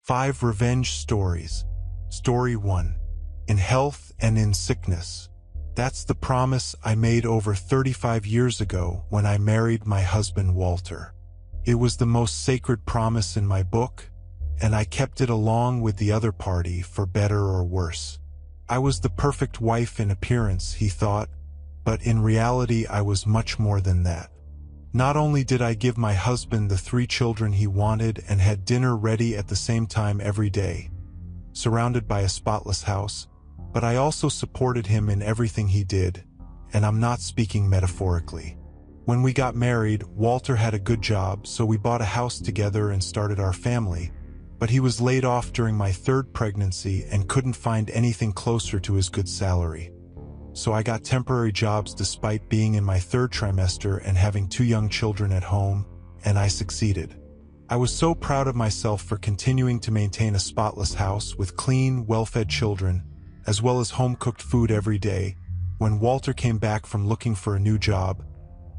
5 Revenge Stories. Story 1. In health and in sickness. That's the promise I made over 35 years ago when I married my husband Walter. It was the most sacred promise in my book, and I kept it along with the other party for better or worse. I was the perfect wife in appearance, he thought, but in reality I was much more than that. Not only did I give my husband the 3 children he wanted and had dinner ready at the same time every day, surrounded by a spotless house, but I also supported him in everything he did, and I'm not speaking metaphorically. When we got married, Walter had a good job, so we bought a house together and started our family, but he was laid off during my 3rd pregnancy and couldn't find anything closer to his good salary. So I got temporary jobs despite being in my 3rd trimester and having 2 young children at home, and I succeeded. I was so proud of myself for continuing to maintain a spotless house with clean, well-fed children, as well as home-cooked food every day. When Walter came back from looking for a new job,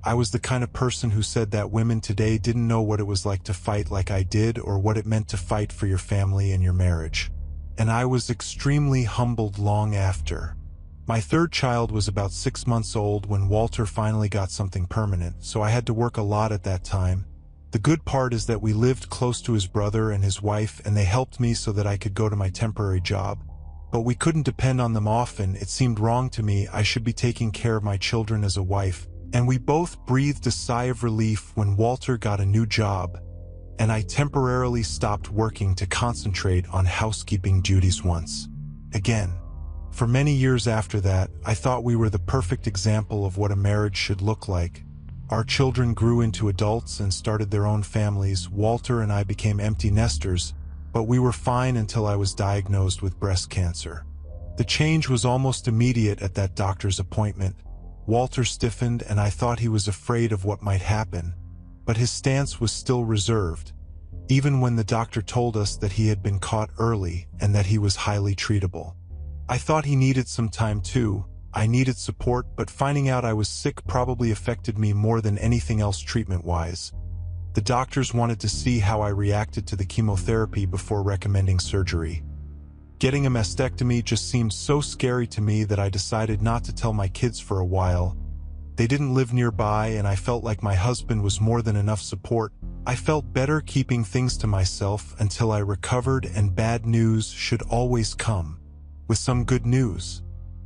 I was the kind of person who said that women today didn't know what it was like to fight like I did or what it meant to fight for your family and your marriage. And I was extremely humbled long after. My 3rd child was about 6 months old when Walter finally got something permanent, so I had to work a lot at that time. The good part is that we lived close to his brother and his wife, and they helped me so that I could go to my temporary job. But we couldn't depend on them often. It seemed wrong to me. I should be taking care of my children as a wife, and we both breathed a sigh of relief when Walter got a new job, and I temporarily stopped working to concentrate on housekeeping duties once again. For many years after that, I thought we were the perfect example of what a marriage should look like. Our children grew into adults and started their own families. Walter and I became empty nesters, but we were fine until I was diagnosed with breast cancer. The change was almost immediate at that doctor's appointment. Walter stiffened, and I thought he was afraid of what might happen, but his stance was still reserved, even when the doctor told us that he had been caught early and that he was highly treatable. I thought he needed some time too. I needed support, but finding out I was sick probably affected me more than anything else treatment-wise. The doctors wanted to see how I reacted to the chemotherapy before recommending surgery. Getting a mastectomy just seemed so scary to me that I decided not to tell my kids for a while. They didn't live nearby, and I felt like my husband was more than enough support. I felt better keeping things to myself until I recovered, and bad news should always come with some good news.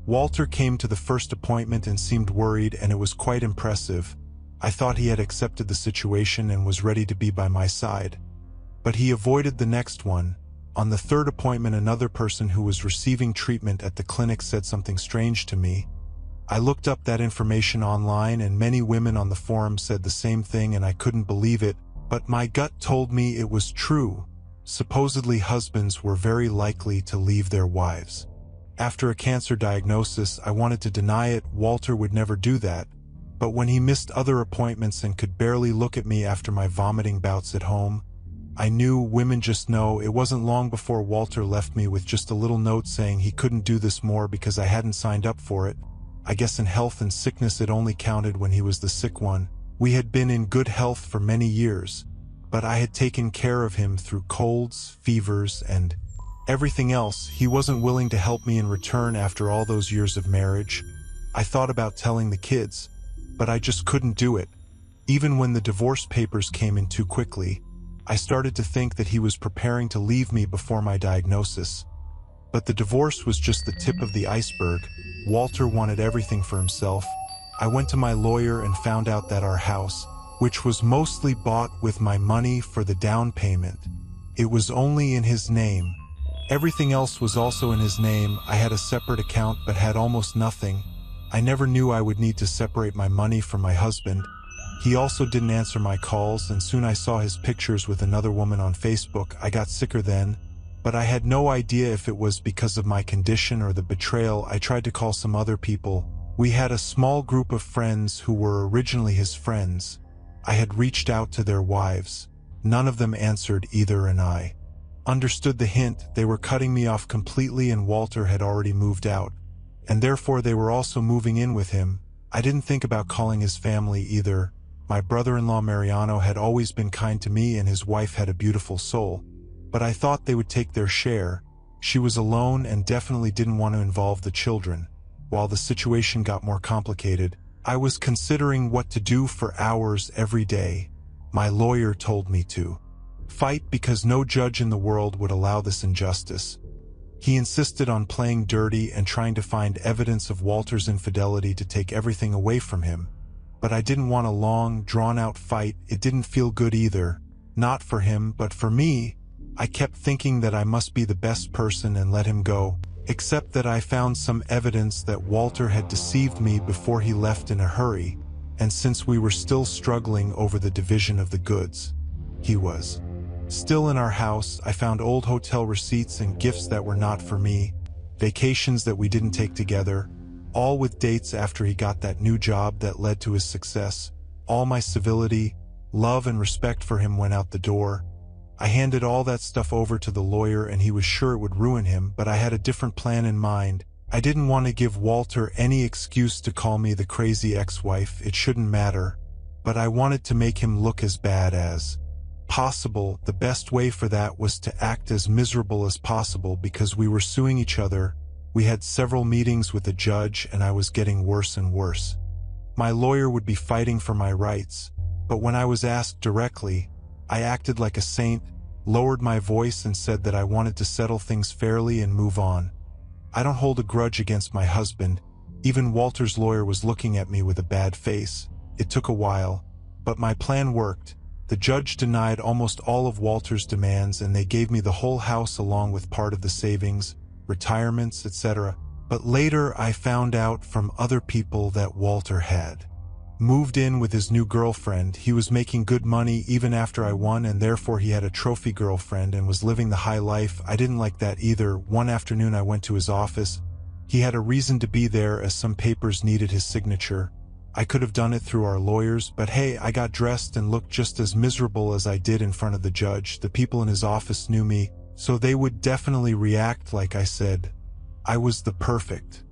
Walter came to the first appointment and seemed worried, and it was quite impressive. I thought he had accepted the situation and was ready to be by my side. But he avoided the next one. On the 3rd appointment, another person who was receiving treatment at the clinic said something strange to me. I looked up that information online, and many women on the forum said the same thing, and I couldn't believe it, but my gut told me it was true. Supposedly, husbands were very likely to leave their wives. After a cancer diagnosis, I wanted to deny it. Walter would never do that. But when he missed other appointments and could barely look at me after my vomiting bouts at home, I knew women just know. It wasn't long before Walter left me with just a little note saying he couldn't do this more because I hadn't signed up for it. I guess in health and sickness it only counted when he was the sick one. We had been in good health for many years, but I had taken care of him through colds, fevers, and everything else. He wasn't willing to help me in return after all those years of marriage. I thought about telling the kids, but I just couldn't do it. Even when the divorce papers came in too quickly, I started to think that he was preparing to leave me before my diagnosis. But the divorce was just the tip of the iceberg. Walter wanted everything for himself. I went to my lawyer and found out that our house, which was mostly bought with my money for the down payment, it was only in his name. Everything else was also in his name. I had a separate account but had almost nothing. I never knew I would need to separate my money from my husband. He also didn't answer my calls, and soon I saw his pictures with another woman on Facebook. I got sicker then, but I had no idea if it was because of my condition or the betrayal. I tried to call some other people. We had a small group of friends who were originally his friends. I had reached out to their wives. None of them answered either, and I understood the hint. They were cutting me off completely, and Walter had already moved out, and therefore they were also moving in with him. I didn't think about calling his family either. My brother-in-law Mariano had always been kind to me, and his wife had a beautiful soul. but I thought they would take their share. She was alone and definitely didn't want to involve the children. While the situation got more complicated, I was considering what to do for hours every day. My lawyer told me to fight because no judge in the world would allow this injustice. He insisted on playing dirty and trying to find evidence of Walter's infidelity to take everything away from him. But I didn't want a long, drawn-out fight. It didn't feel good either. Not for him, but for me. I kept thinking that I must be the best person and let him go, except that I found some evidence that Walter had deceived me before he left in a hurry, and since we were still struggling over the division of the goods, he was still in our house. I found old hotel receipts and gifts that were not for me, vacations that we didn't take together, all with dates after he got that new job that led to his success. All my civility, love, and respect for him went out the door. I handed all that stuff over to the lawyer and he was sure it would ruin him, but I had a different plan in mind. I didn't want to give Walter any excuse to call me the crazy ex-wife. It shouldn't matter, but I wanted to make him look as bad as possible. The best way for that was to act as miserable as possible because we were suing each other. We had several meetings with the judge and I was getting worse and worse. My lawyer would be fighting for my rights, but when I was asked directly, I acted like a saint, lowered my voice and said that I wanted to settle things fairly and move on. I don't hold a grudge against my husband. Even Walter's lawyer was looking at me with a bad face. It took a while, but my plan worked. The judge denied almost all of Walter's demands and they gave me the whole house along with part of the savings, retirements, etc. But later I found out from other people that Walter had moved in with his new girlfriend. He was making good money even after I won, and therefore he had a trophy girlfriend and was living the high life. I didn't like that either. One afternoon I went to his office. He had a reason to be there as some papers needed his signature. I could have done it through our lawyers, but hey, I got dressed and looked just as miserable as I did in front of the judge. The people in his office knew me, so they would definitely react like I said I was the perfect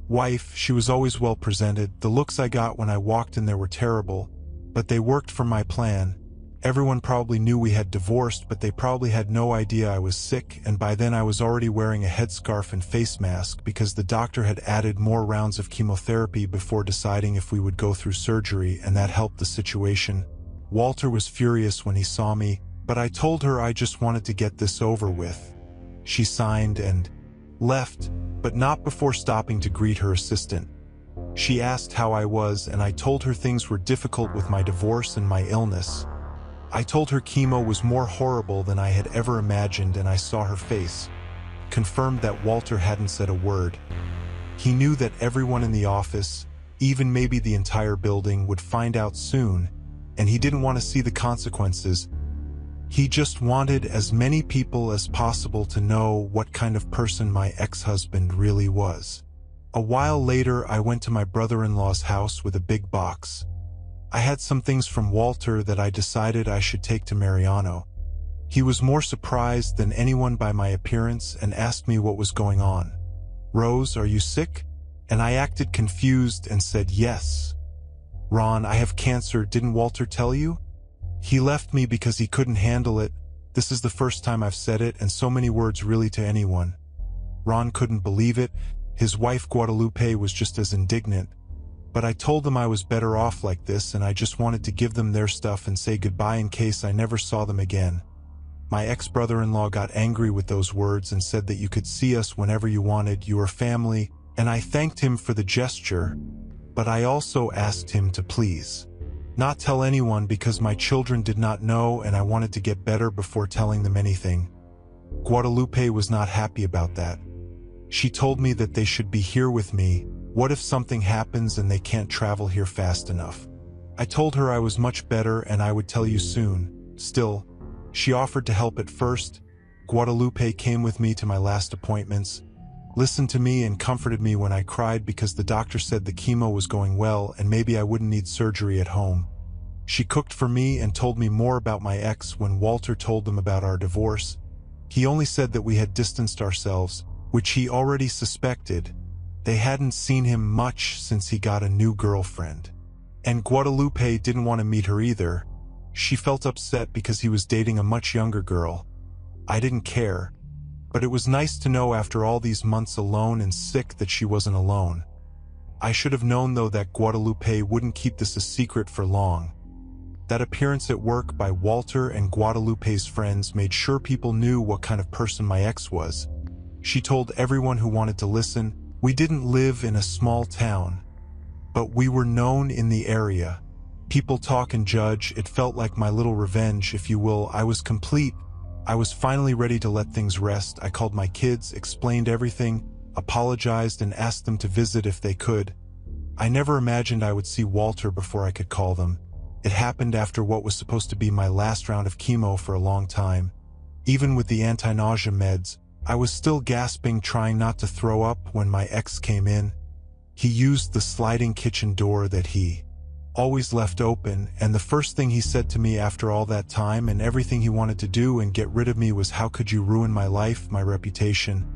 wife. She was always well presented. The looks I got when I walked in there were terrible, but they worked for my plan. Everyone probably knew we had divorced, but they probably had no idea I was sick, and by then I was already wearing a headscarf and face mask because the doctor had added more rounds of chemotherapy before deciding if we would go through surgery, and that helped the situation. Walter was furious when he saw me, but I told her I just wanted to get this over with. She signed and left, but not before stopping to greet her assistant. She asked how I was, and I told her things were difficult with my divorce and my illness. I told her chemo was more horrible than I had ever imagined, and I saw her face, confirmed that Walter hadn't said a word. He knew that everyone in the office, even maybe the entire building, would find out soon, and he didn't want to see the consequences. He just wanted as many people as possible to know what kind of person my ex-husband really was. A while later, I went to my brother-in-law's house with a big box. I had some things from Walter that I decided I should take to Mariano. He was more surprised than anyone by my appearance and asked me what was going on. "Rose, are you sick?" And I acted confused and said yes. "Ron, I have cancer. Didn't Walter tell you? He left me because he couldn't handle it." This is the first time I've said it, and so many words really to anyone. Ron couldn't believe it. His wife Guadalupe was just as indignant. But I told them I was better off like this, and I just wanted to give them their stuff and say goodbye in case I never saw them again. My ex-brother-in-law got angry with those words and said that you could see us whenever you wanted, you were family, and I thanked him for the gesture, but I also asked him to please not tell anyone because my children did not know and I wanted to get better before telling them anything. Guadalupe was not happy about that. She told me that they should be here with me. What if something happens and they can't travel here fast enough? I told her I was much better and I would tell you soon. Still, she offered to help at first. Guadalupe came with me to my last appointments, listened to me and comforted me when I cried because the doctor said the chemo was going well and maybe I wouldn't need surgery at home. She cooked for me and told me more about my ex when Walter told them about our divorce. He only said that we had distanced ourselves, which he already suspected. They hadn't seen him much since he got a new girlfriend. And Guadalupe didn't want to meet her either. She felt upset because he was dating a much younger girl. I didn't care, but it was nice to know after all these months alone and sick that she wasn't alone. I should have known though that Guadalupe wouldn't keep this a secret for long. That appearance at work by Walter and Guadalupe's friends made sure people knew what kind of person my ex was. She told everyone who wanted to listen. We didn't live in a small town, but we were known in the area. People talk and judge. It felt like my little revenge, if you will. I was complete. I was finally ready to let things rest. I called my kids, explained everything, apologized, and asked them to visit if they could. I never imagined I would see Walter before I could call them. It happened after what was supposed to be my last round of chemo for a long time. Even with the anti-nausea meds, I was still gasping, trying not to throw up when my ex came in. He used the sliding kitchen door that he always left open, and the first thing he said to me after all that time and everything he wanted to do and get rid of me was, "How could you ruin my life, my reputation?"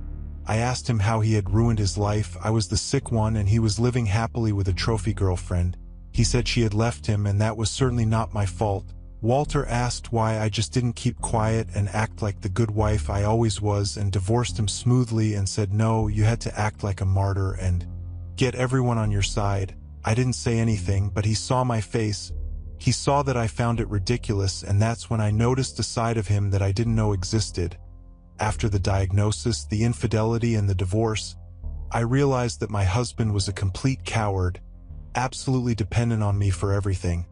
I asked him how he had ruined his life. I was the sick one and he was living happily with a trophy girlfriend. He said she had left him, and that was certainly not my fault. Walter asked why I just didn't keep quiet and act like the good wife I always was, and divorced him smoothly, and said no, you had to act like a martyr and get everyone on your side. I didn't say anything, but he saw my face. He saw that I found it ridiculous, and that's when I noticed a side of him that I didn't know existed. After the diagnosis, the infidelity, and the divorce, I realized that my husband was a complete coward, absolutely dependent on me for everything.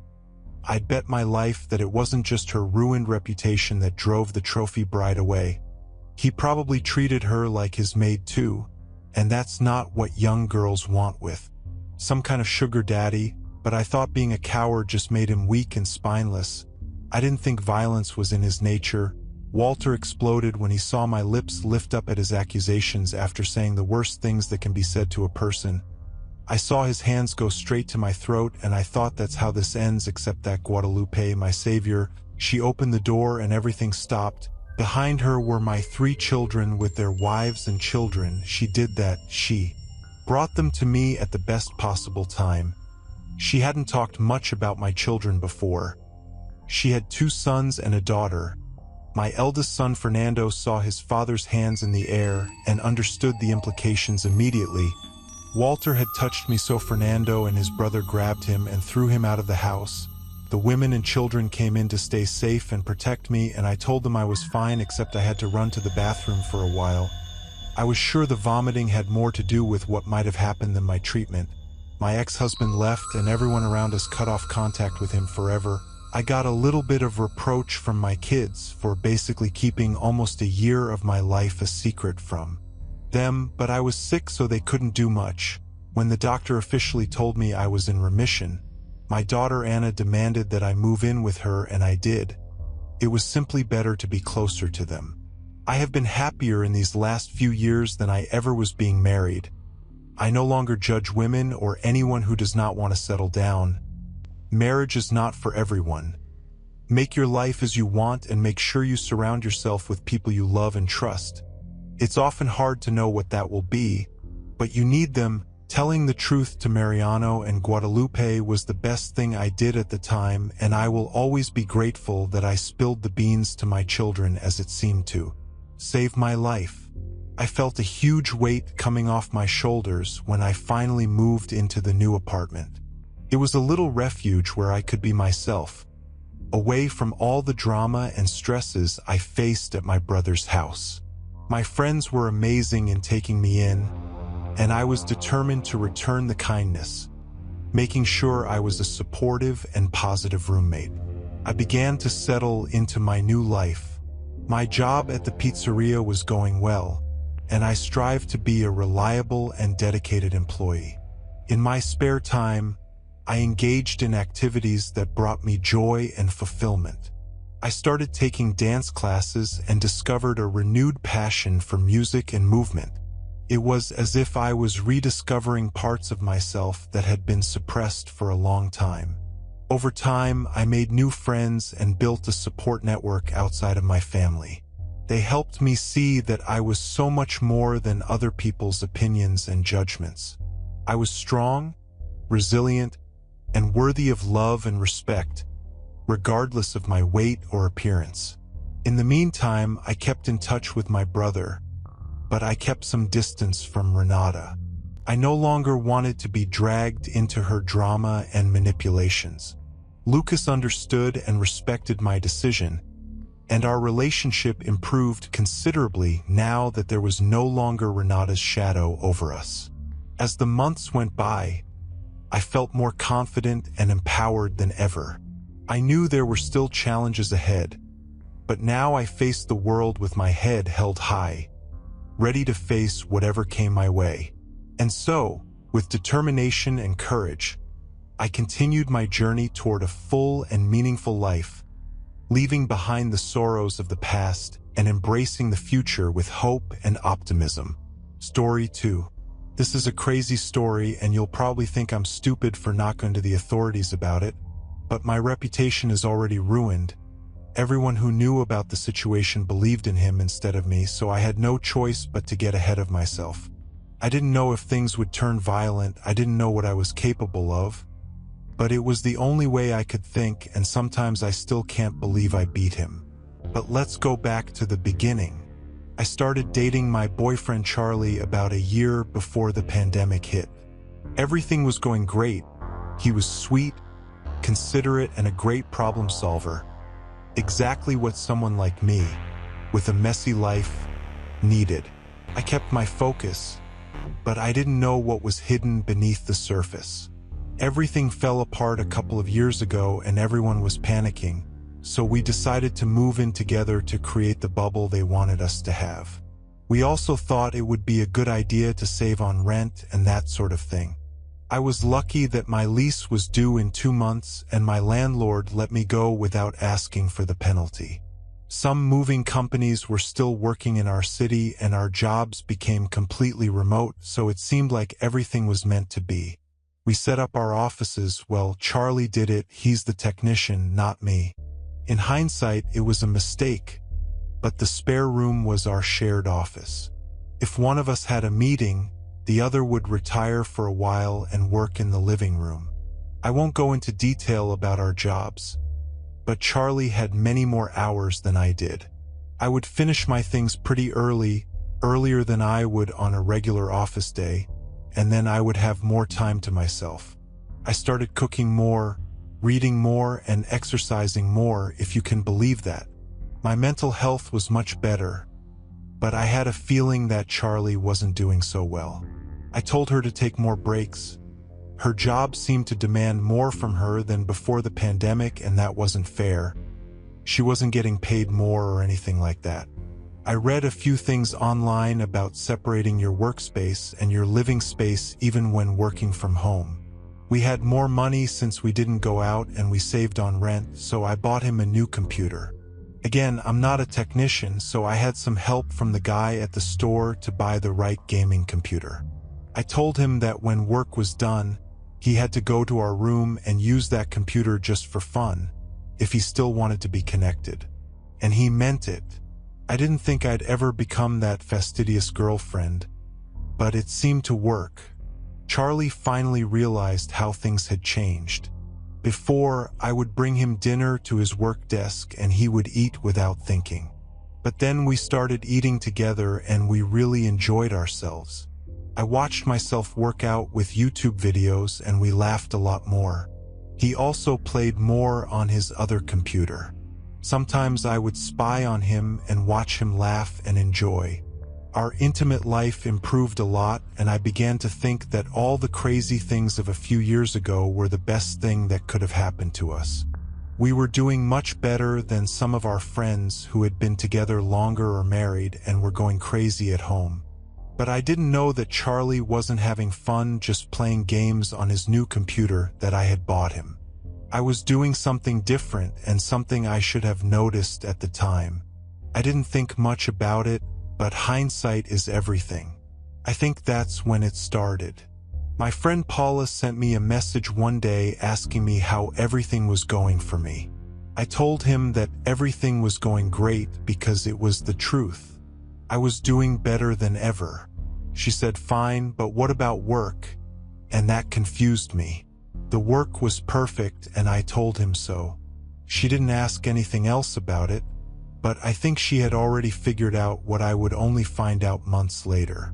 I'd bet my life that it wasn't just her ruined reputation that drove the trophy bride away. He probably treated her like his maid too, and that's not what young girls want with some kind of sugar daddy, but I thought being a coward just made him weak and spineless. I didn't think violence was in his nature. Walter exploded when he saw my lips lift up at his accusations after saying the worst things that can be said to a person. I saw his hands go straight to my throat, and I thought that's how this ends, except that Guadalupe, my savior, she opened the door and everything stopped. Behind her were my 3 children with their wives and children. She did that. She brought them to me at the best possible time. She hadn't talked much about my children before. She had 2 sons and a daughter. My eldest son, Fernando, saw his father's hands in the air and understood the implications immediately. Walter had touched me, so Fernando and his brother grabbed him and threw him out of the house. The women and children came in to stay safe and protect me, and I told them I was fine, except I had to run to the bathroom for a while. I was sure the vomiting had more to do with what might have happened than my treatment. My ex-husband left, and everyone around us cut off contact with him forever. I got a little bit of reproach from my kids for basically keeping almost a year of my life a secret from them, but I was sick, so they couldn't do much. When the doctor officially told me I was in remission, my daughter Anna demanded that I move in with her, and I did. It was simply better to be closer to them. I have been happier in these last few years than I ever was being married. I no longer judge women or anyone who does not want to settle down. Marriage is not for everyone. Make your life as you want, and make sure you surround yourself with people you love and trust. It's often hard to know what that will be, but you need them. Telling the truth to Mariano and Guadalupe was the best thing I did at the time, and I will always be grateful that I spilled the beans to my children, as it seemed to save my life. I felt a huge weight coming off my shoulders when I finally moved into the new apartment. It was a little refuge where I could be myself, away from all the drama and stresses I faced at my brother's house. My friends were amazing in taking me in, and I was determined to return the kindness, making sure I was a supportive and positive roommate. I began to settle into my new life. My job at the pizzeria was going well, and I strived to be a reliable and dedicated employee. In my spare time, I engaged in activities that brought me joy and fulfillment. I started taking dance classes and discovered a renewed passion for music and movement. It was as if I was rediscovering parts of myself that had been suppressed for a long time. Over time, I made new friends and built a support network outside of my family. They helped me see that I was so much more than other people's opinions and judgments. I was strong, resilient, and worthy of love and respect, regardless of my weight or appearance. In the meantime, I kept in touch with my brother, but I kept some distance from Renata. I no longer wanted to be dragged into her drama and manipulations. Lucas understood and respected my decision, and our relationship improved considerably now that there was no longer Renata's shadow over us. As the months went by, I felt more confident and empowered than ever. I knew there were still challenges ahead, but now I faced the world with my head held high, ready to face whatever came my way. And so, with determination and courage, I continued my journey toward a full and meaningful life, leaving behind the sorrows of the past and embracing the future with hope and optimism. Story 2. This is a crazy story, and you'll probably think I'm stupid for not going to the authorities about it, but my reputation is already ruined. Everyone who knew about the situation believed in him instead of me, so I had no choice but to get ahead of myself. I didn't know if things would turn violent, I didn't know what I was capable of, but it was the only way I could think, and sometimes I still can't believe I beat him. But let's go back to the beginning. I started dating my boyfriend Charlie about a year before the pandemic hit. Everything was going great. He was sweet, considerate, and a great problem solver. Exactly what someone like me, with a messy life, needed. I kept my focus, but I didn't know what was hidden beneath the surface. Everything fell apart a couple of years ago and everyone was panicking, so we decided to move in together to create the bubble they wanted us to have. We also thought it would be a good idea to save on rent and that sort of thing. I was lucky that my lease was due in 2 months and my landlord let me go without asking for the penalty. Some moving companies were still working in our city and our jobs became completely remote, so it seemed like everything was meant to be. We set up our offices. Well, Charlie did it. He's the technician, not me. In hindsight, it was a mistake, but the spare room was our shared office. If one of us had a meeting, the other would retire for a while and work in the living room. I won't go into detail about our jobs, but Charlie had many more hours than I did. I would finish my things pretty early, earlier than I would on a regular office day, and then I would have more time to myself. I started cooking more, reading more, and exercising more, if you can believe that. My mental health was much better, but I had a feeling that Charlie wasn't doing so well. I told her to take more breaks. Her job seemed to demand more from her than before the pandemic, and that wasn't fair. She wasn't getting paid more or anything like that. I read a few things online about separating your workspace and your living space even when working from home. We had more money since we didn't go out and we saved on rent, so I bought him a new computer. Again, I'm not a technician, so I had some help from the guy at the store to buy the right gaming computer. I told him that when work was done, he had to go to our room and use that computer just for fun, if he still wanted to be connected. And he meant it. I didn't think I'd ever become that fastidious girlfriend, but it seemed to work. Charlie finally realized how things had changed. Before, I would bring him dinner to his work desk and he would eat without thinking. But then we started eating together and we really enjoyed ourselves. I watched myself work out with YouTube videos and we laughed a lot more. He also played more on his other computer. Sometimes I would spy on him and watch him laugh and enjoy. Our intimate life improved a lot, and I began to think that all the crazy things of a few years ago were the best thing that could have happened to us. We were doing much better than some of our friends who had been together longer or married and were going crazy at home. But I didn't know that Charlie wasn't having fun just playing games on his new computer that I had bought him. I was doing something different and something I should have noticed at the time. I didn't think much about it, but hindsight is everything. I think that's when it started. My friend Paula sent me a message one day asking me how everything was going for me. I told him that everything was going great because it was the truth. I was doing better than ever. She said, "Fine, but what about work?" And that confused me. The work was perfect and I told him so. She didn't ask anything else about it, but I think she had already figured out what I would only find out months later.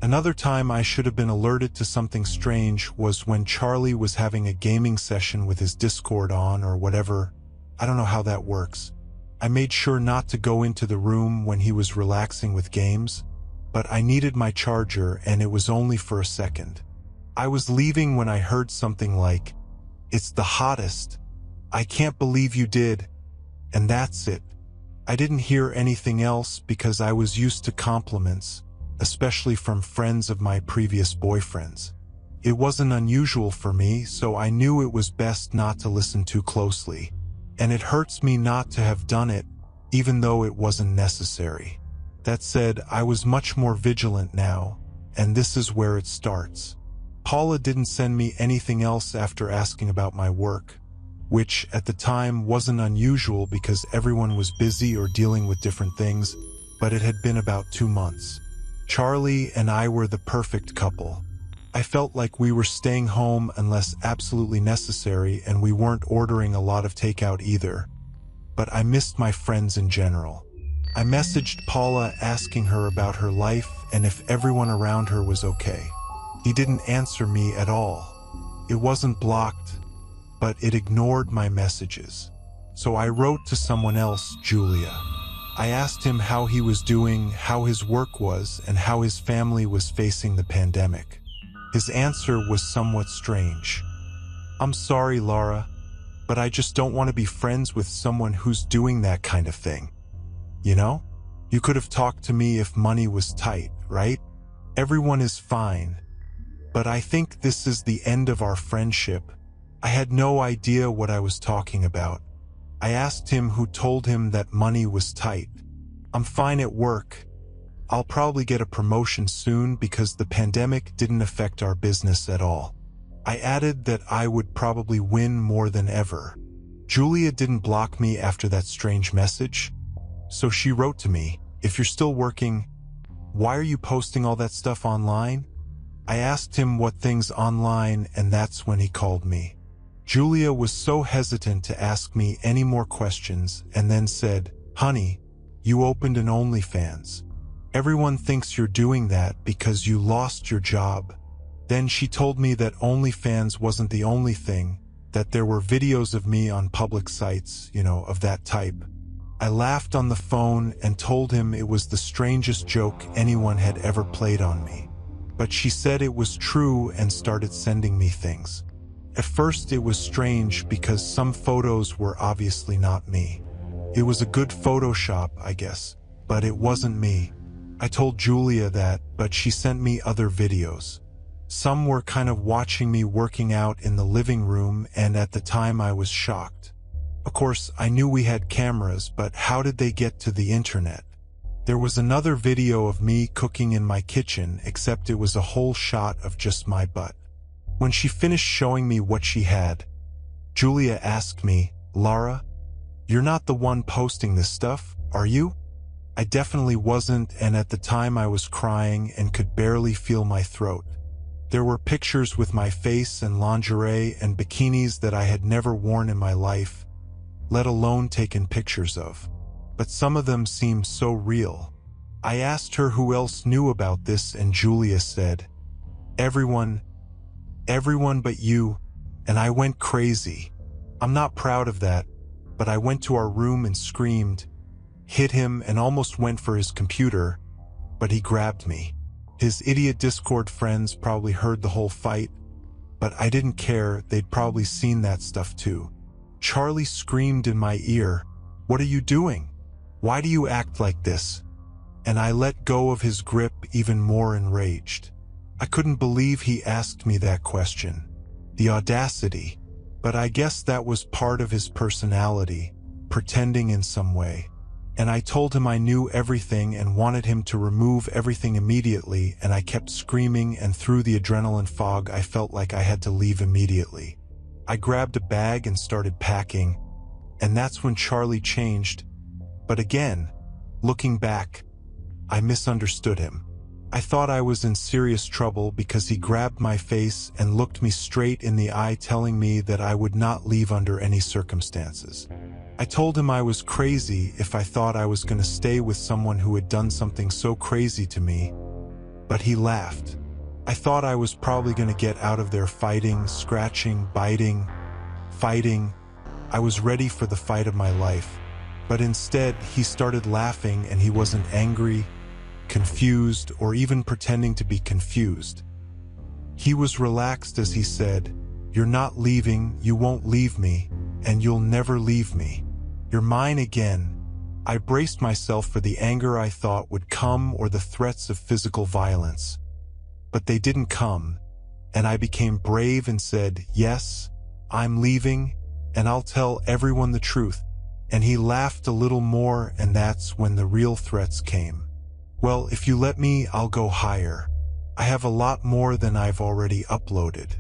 Another time I should have been alerted to something strange was when Charlie was having a gaming session with his Discord on or whatever. I don't know how that works. I made sure not to go into the room when he was relaxing with games, but I needed my charger and it was only for a second. I was leaving when I heard something like, "It's the hottest. I can't believe you did." And that's it. I didn't hear anything else because I was used to compliments, especially from friends of my previous boyfriends. It wasn't unusual for me, so I knew it was best not to listen too closely. And it hurts me not to have done it, even though it wasn't necessary. That said, I was much more vigilant now, and this is where it starts. Paula didn't send me anything else after asking about my work, which at the time wasn't unusual because everyone was busy or dealing with different things, but it had been about 2 months. Charlie and I were the perfect couple. I felt like we were staying home unless absolutely necessary, and we weren't ordering a lot of takeout either. But I missed my friends in general. I messaged Paula asking her about her life and if everyone around her was okay. He didn't answer me at all. It wasn't blocked, but it ignored my messages. So I wrote to someone else, Julia. I asked him how he was doing, how his work was, and how his family was facing the pandemic. His answer was somewhat strange. "I'm sorry, Laura, but I just don't want to be friends with someone who's doing that kind of thing. You know? You could have talked to me if money was tight, right? Everyone is fine. But I think this is the end of our friendship." I had no idea what I was talking about. I asked him who told him that money was tight. "I'm fine at work. I'll probably get a promotion soon because the pandemic didn't affect our business at all." I added that I would probably win more than ever. Julia didn't block me after that strange message, so she wrote to me, "If you're still working, why are you posting all that stuff online?" I asked him what things online, and that's when he called me. Julia was so hesitant to ask me any more questions and then said, "Honey, you opened an OnlyFans. Everyone thinks you're doing that because you lost your job." Then she told me that OnlyFans wasn't the only thing, that there were videos of me on public sites, of that type. I laughed on the phone and told him it was the strangest joke anyone had ever played on me. But she said it was true and started sending me things. At first it was strange because some photos were obviously not me. It was a good Photoshop, I guess, but it wasn't me. I told Julia that, but she sent me other videos. Some were kind of watching me working out in the living room, and at the time I was shocked. Of course, I knew we had cameras, but how did they get to the internet? There was another video of me cooking in my kitchen, except it was a whole shot of just my butt. When she finished showing me what she had, Julia asked me, "Lara, you're not the one posting this stuff, are you?" I definitely wasn't, and at the time I was crying and could barely feel my throat. There were pictures with my face and lingerie and bikinis that I had never worn in my life, let alone taken pictures of. But some of them seemed so real. I asked her who else knew about this, and Julia said, Everyone but you," and I went crazy. I'm not proud of that, but I went to our room and screamed, hit him, and almost went for his computer, but he grabbed me. His idiot Discord friends probably heard the whole fight, but I didn't care, they'd probably seen that stuff too. Charlie screamed in my ear, "What are you doing? Why do you act like this?" And I let go of his grip, even more enraged. I couldn't believe he asked me that question. The audacity. But I guess that was part of his personality, pretending in some way. And I told him I knew everything and wanted him to remove everything immediately, and I kept screaming, and through the adrenaline fog I felt like I had to leave immediately. I grabbed a bag and started packing, and that's when Charlie changed. But again, looking back, I misunderstood him. I thought I was in serious trouble because he grabbed my face and looked me straight in the eye, telling me that I would not leave under any circumstances. I told him I was crazy if I thought I was going to stay with someone who had done something so crazy to me, but he laughed. I thought I was probably going to get out of there fighting, scratching, biting, fighting. I was ready for the fight of my life. But instead, he started laughing, and he wasn't angry, confused, or even pretending to be confused. He was relaxed as he said, "You're not leaving, you won't leave me, and you'll never leave me. You're mine again." I braced myself for the anger I thought would come or the threats of physical violence. But they didn't come, and I became brave and said, "Yes, I'm leaving, and I'll tell everyone the truth." And he laughed a little more, and that's when the real threats came. "Well, if you let me, I'll go higher. I have a lot more than I've already uploaded.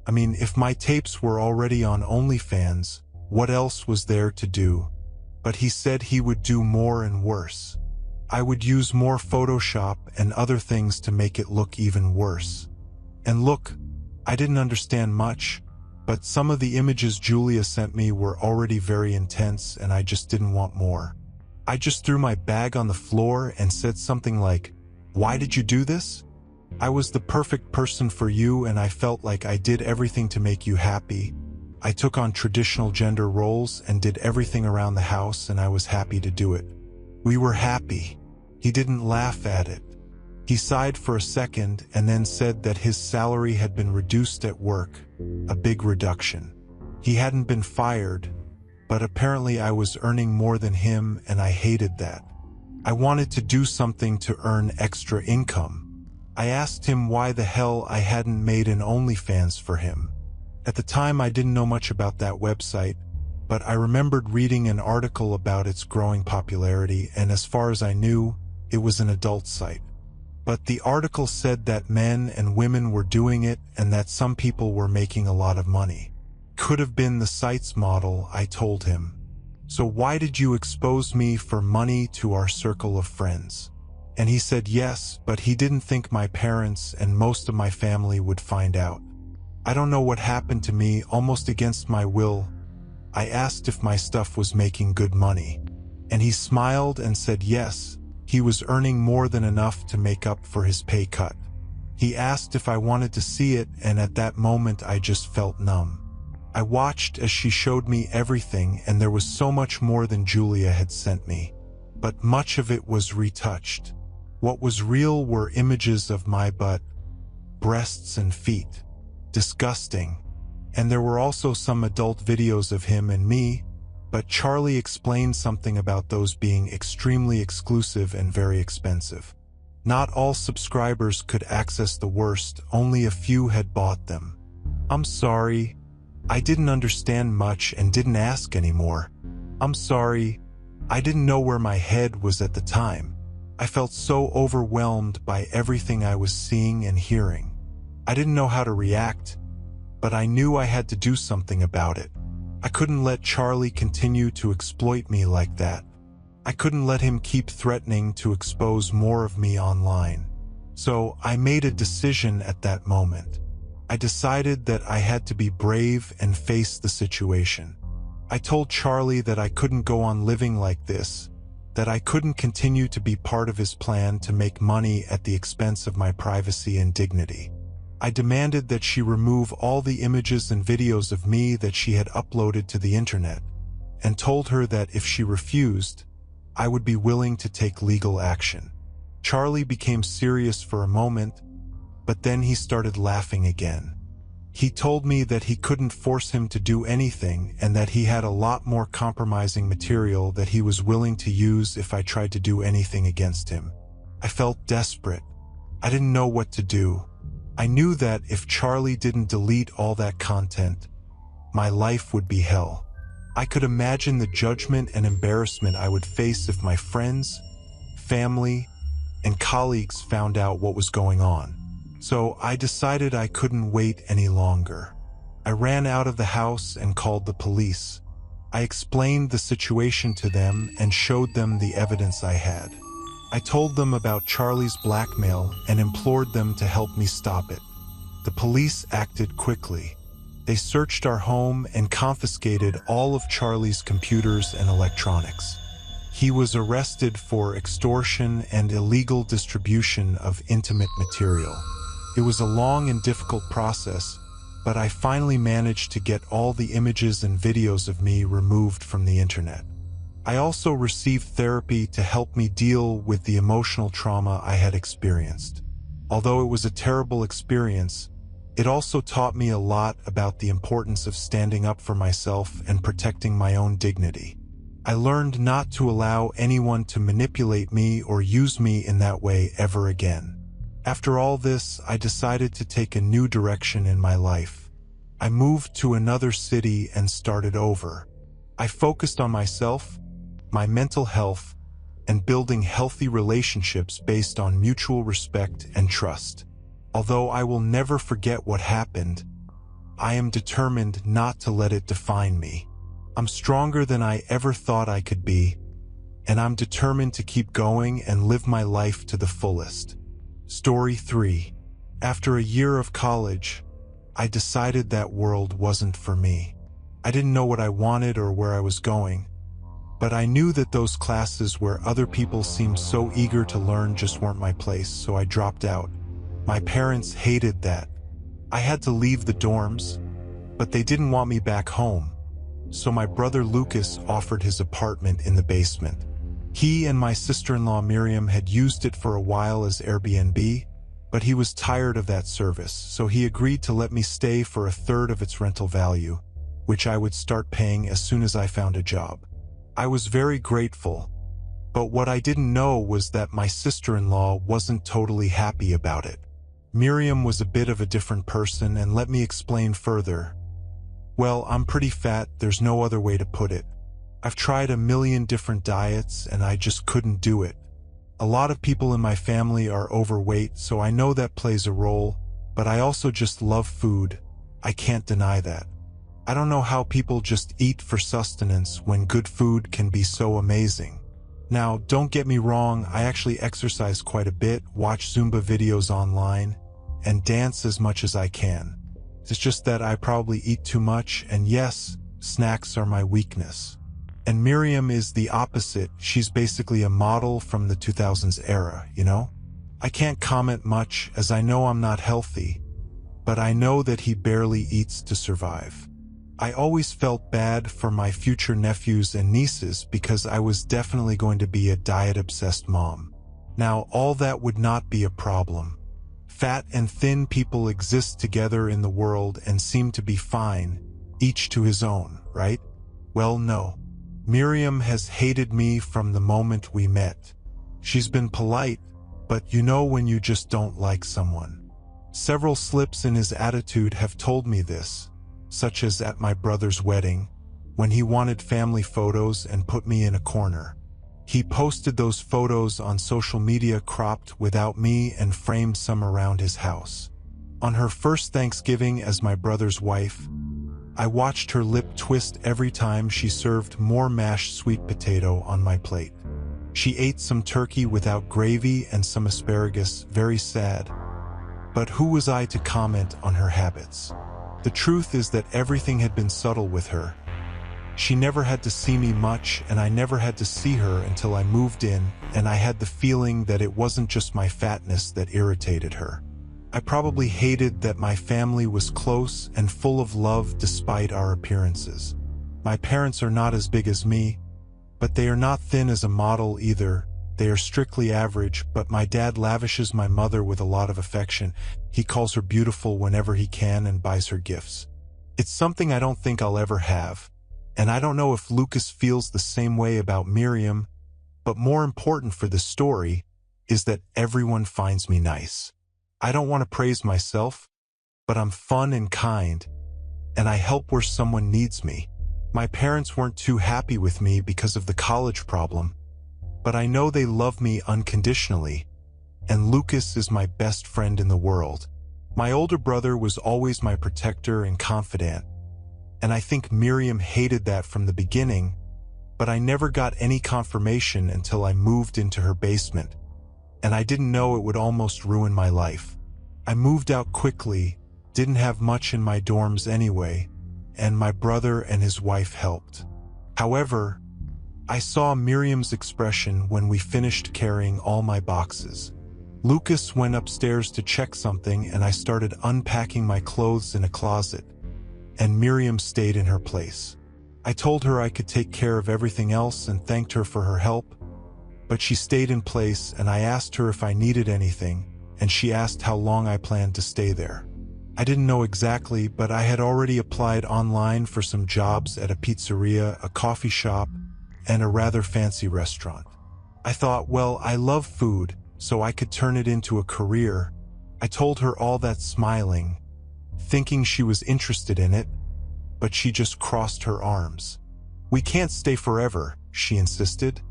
I mean, if my tapes were already on OnlyFans, what else was there to do?" But he said he would do more and worse. I would use more Photoshop and other things to make it look even worse. And look, I didn't understand much, but some of the images Julia sent me were already very intense, and I just didn't want more. I just threw my bag on the floor and said something like, "Why did you do this? I was the perfect person for you, and I felt like I did everything to make you happy. I took on traditional gender roles and did everything around the house, and I was happy to do it. We were happy." He didn't laugh at it. He sighed for a second and then said that his salary had been reduced at work, a big reduction. He hadn't been fired, but apparently I was earning more than him, and I hated that. I wanted to do something to earn extra income. I asked him why the hell I hadn't made an OnlyFans for him. At the time, I didn't know much about that website, but I remembered reading an article about its growing popularity, and as far as I knew, it was an adult site. But the article said that men and women were doing it and that some people were making a lot of money. Could have been the site's model, I told him. "So why did you expose me for money to our circle of friends?" And he said yes, but he didn't think my parents and most of my family would find out. I don't know what happened to me, almost against my will. I asked if my stuff was making good money, and he smiled and said yes, he was earning more than enough to make up for his pay cut. He asked if I wanted to see it, and at that moment I just felt numb. I watched as she showed me everything, and there was so much more than Julia had sent me. But much of it was retouched. What was real were images of my butt, breasts and feet. Disgusting. And there were also some adult videos of him and me, but Charlie explained something about those being extremely exclusive and very expensive. Not all subscribers could access the worst, only a few had bought them. "I'm sorry. I didn't understand much and didn't ask anymore. I'm sorry. I didn't know where my head was at the time. I felt so overwhelmed by everything I was seeing and hearing. I didn't know how to react, but I knew I had to do something about it. I couldn't let Charlie continue to exploit me like that. I couldn't let him keep threatening to expose more of me online. So I made a decision at that moment. I decided that I had to be brave and face the situation. I told Charlie that I couldn't go on living like this, that I couldn't continue to be part of his plan to make money at the expense of my privacy and dignity. I demanded that she remove all the images and videos of me that she had uploaded to the internet, and told her that if she refused, I would be willing to take legal action. Charlie became serious for a moment, but then he started laughing again. He told me that he couldn't force him to do anything and that he had a lot more compromising material that he was willing to use if I tried to do anything against him. I felt desperate. I didn't know what to do. I knew that if Charlie didn't delete all that content, my life would be hell. I could imagine the judgment and embarrassment I would face if my friends, family, and colleagues found out what was going on. So I decided I couldn't wait any longer. I ran out of the house and called the police. I explained the situation to them and showed them the evidence I had. I told them about Charlie's blackmail and implored them to help me stop it. The police acted quickly. They searched our home and confiscated all of Charlie's computers and electronics. He was arrested for extortion and illegal distribution of intimate material. It was a long and difficult process, but I finally managed to get all the images and videos of me removed from the internet. I also received therapy to help me deal with the emotional trauma I had experienced. Although it was a terrible experience, it also taught me a lot about the importance of standing up for myself and protecting my own dignity. I learned not to allow anyone to manipulate me or use me in that way ever again. After all this, I decided to take a new direction in my life. I moved to another city and started over. I focused on myself, my mental health, and building healthy relationships based on mutual respect and trust. Although I will never forget what happened, I am determined not to let it define me. I'm stronger than I ever thought I could be, and I'm determined to keep going and live my life to the fullest. Story 3. After a year of college, I decided that world wasn't for me. I didn't know what I wanted or where I was going, but I knew that those classes where other people seemed so eager to learn just weren't my place, so I dropped out. My parents hated that. I had to leave the dorms, but they didn't want me back home, so my brother Lucas offered his apartment in the basement. He and my sister-in-law Miriam had used it for a while as Airbnb, but he was tired of that service, so he agreed to let me stay for a third of its rental value, which I would start paying as soon as I found a job. I was very grateful, but what I didn't know was that my sister-in-law wasn't totally happy about it. Miriam was a bit of a different person, and let me explain further. Well, I'm pretty fat, there's no other way to put it. I've tried a million different diets and I just couldn't do it. A lot of people in my family are overweight, so I know that plays a role, but I also just love food. I can't deny that. I don't know how people just eat for sustenance when good food can be so amazing. Now, don't get me wrong, I actually exercise quite a bit, watch Zumba videos online, and dance as much as I can. It's just that I probably eat too much, and yes, snacks are my weakness. And Miriam is the opposite. She's basically a model from the 2000s era, you know? I can't comment much as I know I'm not healthy, but I know that he barely eats to survive. I always felt bad for my future nephews and nieces because I was definitely going to be a diet-obsessed mom. Now, all that would not be a problem. Fat and thin people exist together in the world and seem to be fine, each to his own, right? Well, no. Miriam has hated me from the moment we met. She's been polite, but you know when you just don't like someone. Several slips in his attitude have told me this, such as at my brother's wedding, when he wanted family photos and put me in a corner. He posted those photos on social media cropped without me and framed some around his house. On her first Thanksgiving as my brother's wife, I watched her lip twist every time she served more mashed sweet potato on my plate. She ate some turkey without gravy and some asparagus, very sad. But who was I to comment on her habits? The truth is that everything had been subtle with her. She never had to see me much, and I never had to see her until I moved in, and I had the feeling that it wasn't just my fatness that irritated her. I probably hated that my family was close and full of love despite our appearances. My parents are not as big as me, but they are not thin as a model either. They are strictly average, but my dad lavishes my mother with a lot of affection. He calls her beautiful whenever he can and buys her gifts. It's something I don't think I'll ever have, and I don't know if Lucas feels the same way about Miriam, but more important for the story is that everyone finds me nice. I don't want to praise myself, but I'm fun and kind, and I help where someone needs me. My parents weren't too happy with me because of the college problem, but I know they love me unconditionally, and Lucas is my best friend in the world. My older brother was always my protector and confidant, and I think Miriam hated that from the beginning, but I never got any confirmation until I moved into her basement, and I didn't know it would almost ruin my life. I moved out quickly, Didn't have much in my dorms anyway, and my brother and his wife helped. However, I saw Miriam's expression when we finished carrying all my boxes. Lucas went upstairs to check something and I started unpacking my clothes in a closet, and Miriam stayed in her place. I told her I could take care of everything else and thanked her for her help, but she stayed in place and I asked her if I needed anything, and she asked how long I planned to stay there. I didn't know exactly, but I had already applied online for some jobs at a pizzeria, a coffee shop, and a rather fancy restaurant. I thought, well, I love food, so I could turn it into a career. I told her all that smiling, thinking she was interested in it, but she just crossed her arms. "We can't stay forever," she insisted,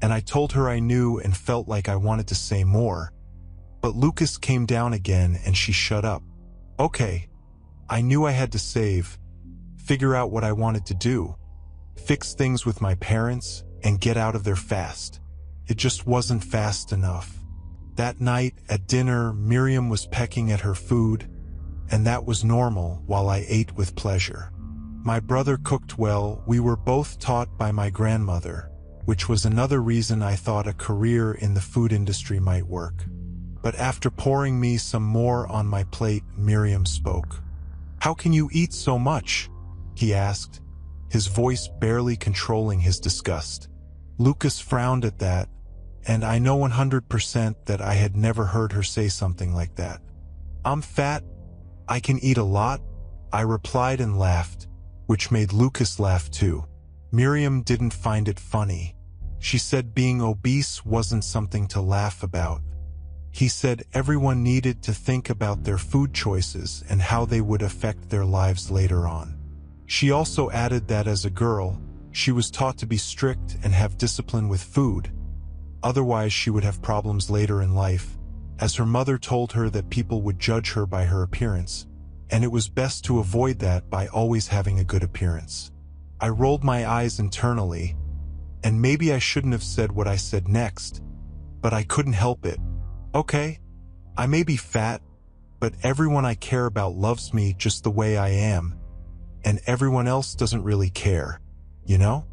and I told her I knew and felt like I wanted to say more, but Lucas came down again and she shut up. Okay, I knew I had to save, figure out what I wanted to do, fix things with my parents, and get out of there fast. It just wasn't fast enough. That night at dinner, Miriam was pecking at her food, and that was normal while I ate with pleasure. My brother cooked well. We were both taught by my grandmother, which was another reason I thought a career in the food industry might work. But after pouring me some more on my plate, Miriam spoke. "How can you eat so much?" he asked, his voice barely controlling his disgust. Lucas frowned at that, and I know 100% that I had never heard her say something like that. "I'm fat. I can eat a lot," I replied and laughed, which made Lucas laugh too. Miriam didn't find it funny. She said being obese wasn't something to laugh about. He said everyone needed to think about their food choices and how they would affect their lives later on. She also added that as a girl, she was taught to be strict and have discipline with food. Otherwise, she would have problems later in life, as her mother told her that people would judge her by her appearance, and it was best to avoid that by always having a good appearance. I rolled my eyes internally, and maybe I shouldn't have said what I said next, but I couldn't help it. Okay, I may be fat, but everyone I care about loves me just the way I am, and everyone else doesn't really care, you know?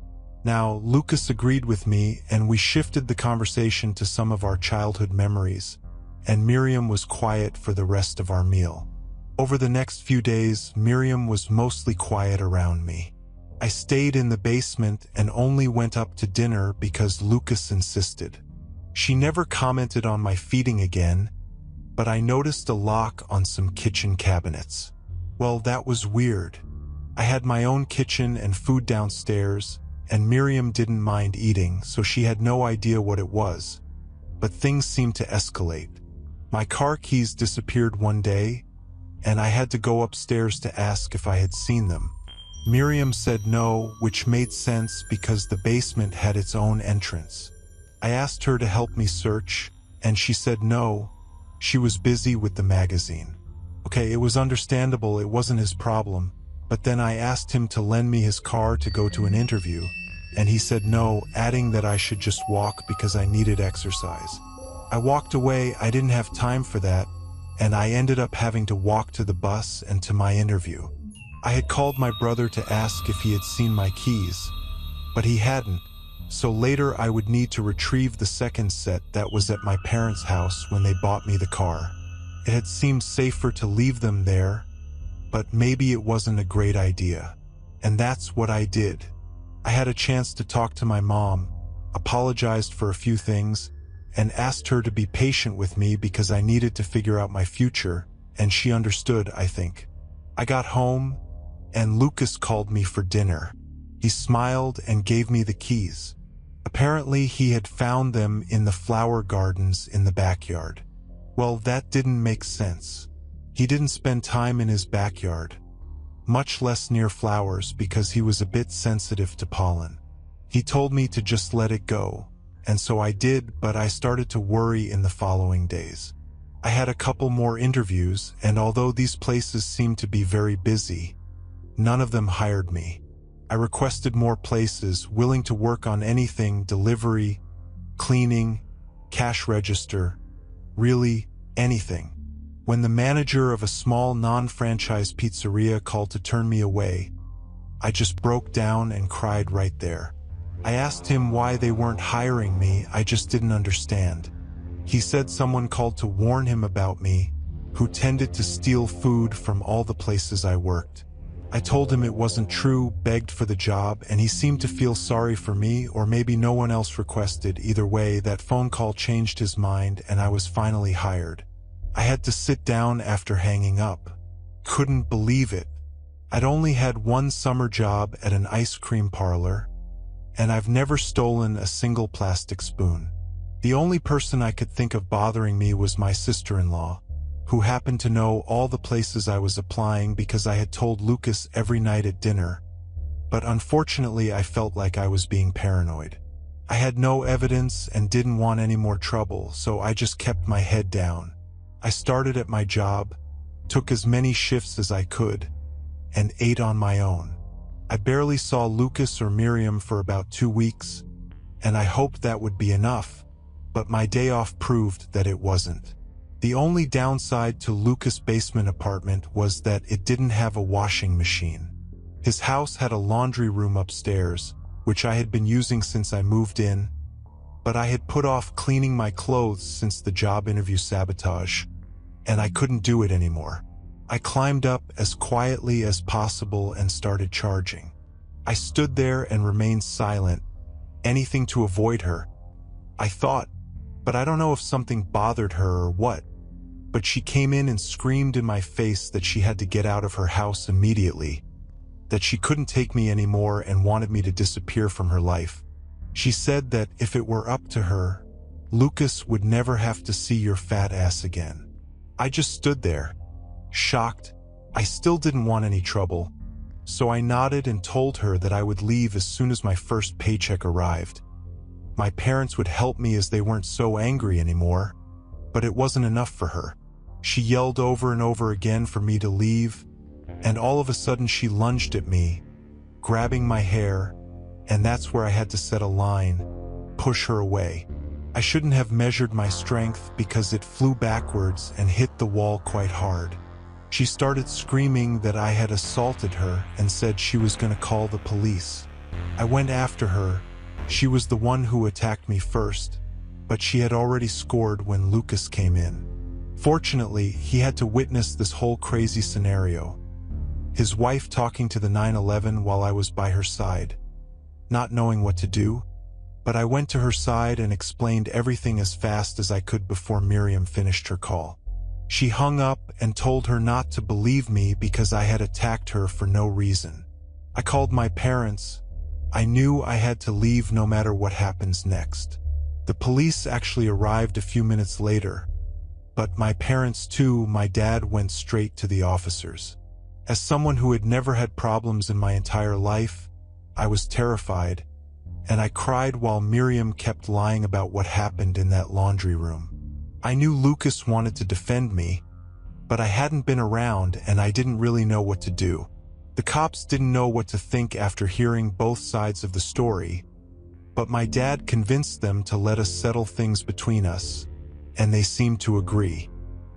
Now, Lucas agreed with me, and we shifted the conversation to some of our childhood memories, and Miriam was quiet for the rest of our meal. Over the next few days, Miriam was mostly quiet around me. I stayed in the basement and only went up to dinner because Lucas insisted. She never commented on my feeding again, but I noticed a lock on some kitchen cabinets. Well, that was weird. I had my own kitchen and food downstairs, and Miriam didn't mind eating, so she had no idea what it was. But things seemed to escalate. My car keys disappeared one day, and I had to go upstairs to ask if I had seen them. Miriam said no, which made sense because the basement had its own entrance. I asked her to help me search, and she said no, she was busy with the magazine. Okay, it was understandable, it wasn't his problem, but then I asked him to lend me his car to go to an interview, and he said no, adding that I should just walk because I needed exercise. I walked away, I didn't have time for that, and I ended up having to walk to the bus and to my interview. I had called my brother to ask if he had seen my keys, but he hadn't. So later I would need to retrieve the second set that was at my parents' house when they bought me the car. It had seemed safer to leave them there, but maybe it wasn't a great idea. And that's what I did. I had a chance to talk to my mom, apologized for a few things, and asked her to be patient with me because I needed to figure out my future, and she understood, I think. I got home, and Lucas called me for dinner. He smiled and gave me the keys. Apparently, he had found them in the flower gardens in the backyard. Well, that didn't make sense. He didn't spend time in his backyard, much less near flowers, because he was a bit sensitive to pollen. He told me to just let it go, and so I did, but I started to worry in the following days. I had a couple more interviews, and although these places seemed to be very busy, none of them hired me. I requested more places, willing to work on anything: delivery, cleaning, cash register, really anything. When the manager of a small non-franchise pizzeria called to turn me away, I just broke down and cried right there. I asked him why they weren't hiring me. I just didn't understand. He said someone called to warn him about me, who tended to steal food from all the places I worked. I told him it wasn't true, begged for the job, and he seemed to feel sorry for me, or maybe no one else requested. Either way, that phone call changed his mind and I was finally hired. I had to sit down after hanging up. Couldn't believe it. I'd only had one summer job at an ice cream parlor, and I've never stolen a single plastic spoon. The only person I could think of bothering me was my sister-in-law, who happened to know all the places I was applying because I had told Lucas every night at dinner. But unfortunately, I felt like I was being paranoid. I had no evidence and didn't want any more trouble, so I just kept my head down. I started at my job, took as many shifts as I could, and ate on my own. I barely saw Lucas or Miriam for about 2 weeks, and I hoped that would be enough, but my day off proved that it wasn't. The only downside to Lucas' basement apartment was that it didn't have a washing machine. His house had a laundry room upstairs, which I had been using since I moved in, but I had put off cleaning my clothes since the job interview sabotage, and I couldn't do it anymore. I climbed up as quietly as possible and started charging. I stood there and remained silent, anything to avoid her, I thought, but I don't know if something bothered her or what. But she came in and screamed in my face that she had to get out of her house immediately, that she couldn't take me anymore and wanted me to disappear from her life. She said that if it were up to her, Lucas would never have to see your fat ass again. I just stood there, shocked. I still didn't want any trouble, so I nodded and told her that I would leave as soon as my first paycheck arrived. My parents would help me as they weren't so angry anymore, but it wasn't enough for her. She yelled over and over again for me to leave, and all of a sudden she lunged at me, grabbing my hair, and that's where I had to set a line, push her away. I shouldn't have measured my strength because it flew backwards and hit the wall quite hard. She started screaming that I had assaulted her and said she was going to call the police. I went after her. She was the one who attacked me first, but she had already scored when Lucas came in. Fortunately, he had to witness this whole crazy scenario. His wife talking to the 911 while I was by her side, not knowing what to do, but I went to her side and explained everything as fast as I could before Miriam finished her call. She hung up and told her not to believe me because I had attacked her for no reason. I called my parents. I knew I had to leave no matter what happens next. The police actually arrived a few minutes later, but my parents too. My dad went straight to the officers. As someone who had never had problems in my entire life, I was terrified, and I cried while Miriam kept lying about what happened in that laundry room. I knew Lucas wanted to defend me, but I hadn't been around and I didn't really know what to do. The cops didn't know what to think after hearing both sides of the story, but my dad convinced them to let us settle things between us, and they seemed to agree.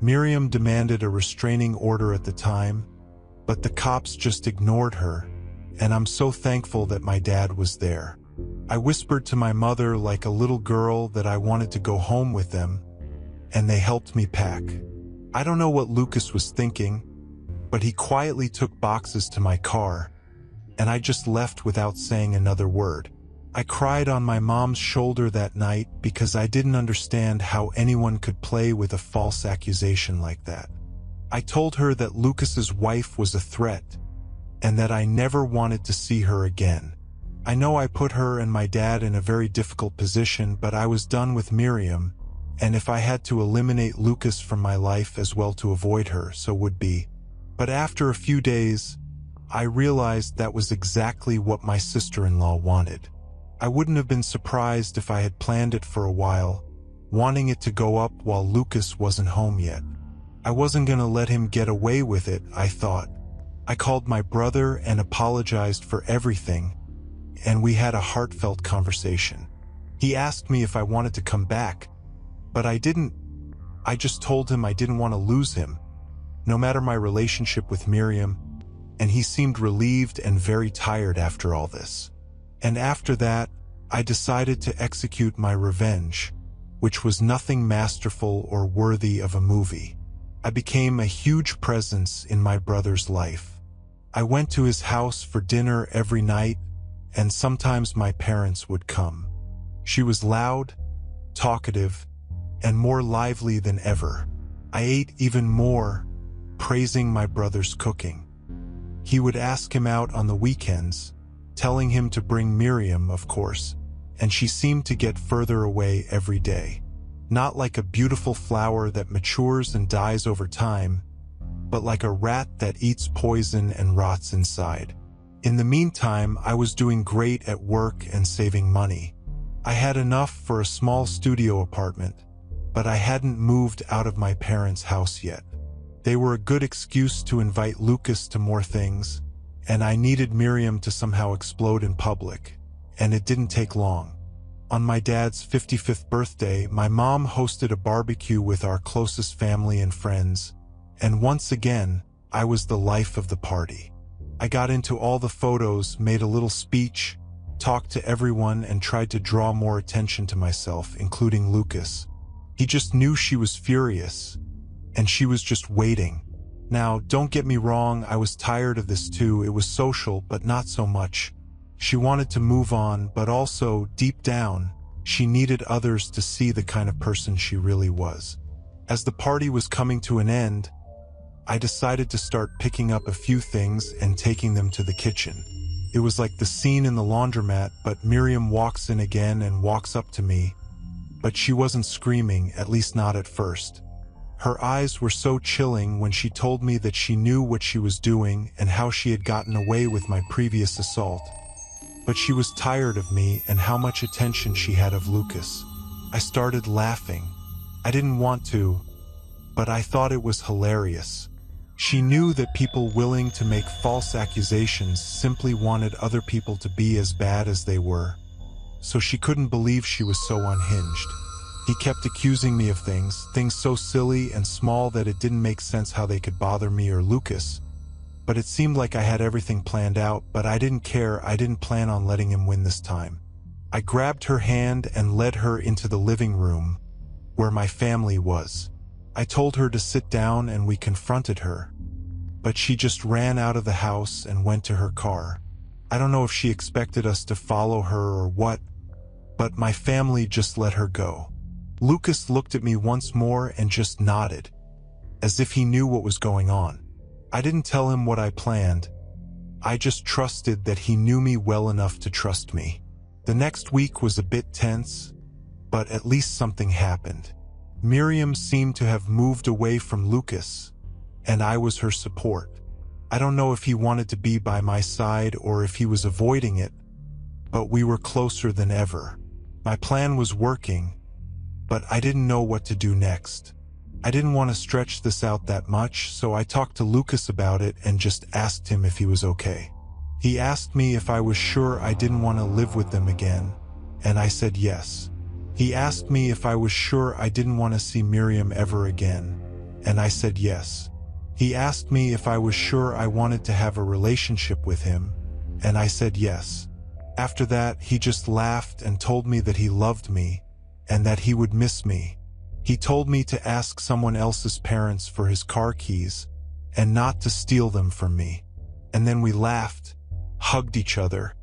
Miriam demanded a restraining order at the time, but the cops just ignored her, and I'm so thankful that my dad was there. I whispered to my mother like a little girl that I wanted to go home with them, and they helped me pack. I don't know what Lucas was thinking, but he quietly took boxes to my car, and I just left without saying another word. I cried on my mom's shoulder that night because I didn't understand how anyone could play with a false accusation like that. I told her that Lucas's wife was a threat, and that I never wanted to see her again. I know I put her and my dad in a very difficult position, but I was done with Miriam, and if I had to eliminate Lucas from my life as well to avoid her, so would be. But after a few days, I realized that was exactly what my sister-in-law wanted. I wouldn't have been surprised if I had planned it for a while, wanting it to go up while Lucas wasn't home yet. I wasn't gonna let him get away with it, I thought. I called my brother and apologized for everything, and we had a heartfelt conversation. He asked me if I wanted to come back, but I didn't. I just told him I didn't want to lose him, no matter my relationship with Miriam, and he seemed relieved and very tired after all this. And after that, I decided to execute my revenge, which was nothing masterful or worthy of a movie. I became a huge presence in my brother's life. I went to his house for dinner every night, and sometimes my parents would come. She was loud, talkative, and more lively than ever. I ate even more, praising my brother's cooking. He would ask him out on the weekends, telling him to bring Miriam, of course, and she seemed to get further away every day. Not like a beautiful flower that matures and dies over time, but like a rat that eats poison and rots inside. In the meantime, I was doing great at work and saving money. I had enough for a small studio apartment, but I hadn't moved out of my parents' house yet. They were a good excuse to invite Lucas to more things, and I needed Miriam to somehow explode in public, and it didn't take long. On my dad's 55th birthday, my mom hosted a barbecue with our closest family and friends, and once again, I was the life of the party. I got into all the photos, made a little speech, talked to everyone, and tried to draw more attention to myself, including Lucas. He just knew she was furious, and she was just waiting. Now, don't get me wrong, I was tired of this too. It was social, but not so much. She wanted to move on, but also, deep down, she needed others to see the kind of person she really was. As the party was coming to an end, I decided to start picking up a few things and taking them to the kitchen. It was like the scene in the laundromat, but Miriam walks in again and walks up to me, but she wasn't screaming, at least not at first. Her eyes were so chilling when she told me that she knew what she was doing and how she had gotten away with my previous assault. But she was tired of me and how much attention she had of Lucas. I started laughing. I didn't want to, but I thought it was hilarious. She knew that people willing to make false accusations simply wanted other people to be as bad as they were, so she couldn't believe she was so unhinged. He kept accusing me of things so silly and small that it didn't make sense how they could bother me or Lucas. But it seemed like I had everything planned out, but I didn't care. I didn't plan on letting him win this time. I grabbed her hand and led her into the living room, where my family was. I told her to sit down and we confronted her, but she just ran out of the house and went to her car. I don't know if she expected us to follow her or what, but my family just let her go. Lucas looked at me once more and just nodded, as if he knew what was going on. I didn't tell him what I planned. I just trusted that he knew me well enough to trust me. The next week was a bit tense, but at least something happened. Miriam seemed to have moved away from Lucas, and I was her support. I don't know if he wanted to be by my side or if he was avoiding it, but we were closer than ever. My plan was working, but I didn't know what to do next. I didn't want to stretch this out that much, so I talked to Lucas about it and just asked him if he was okay. He asked me if I was sure I didn't want to live with them again, and I said yes. He asked me if I was sure I didn't want to see Miriam ever again, and I said yes. He asked me if I was sure I wanted to have a relationship with him, and I said yes. After that, he just laughed and told me that he loved me, and that he would miss me. He told me to ask someone else's parents for his car keys, and not to steal them from me. And then we laughed, hugged each other,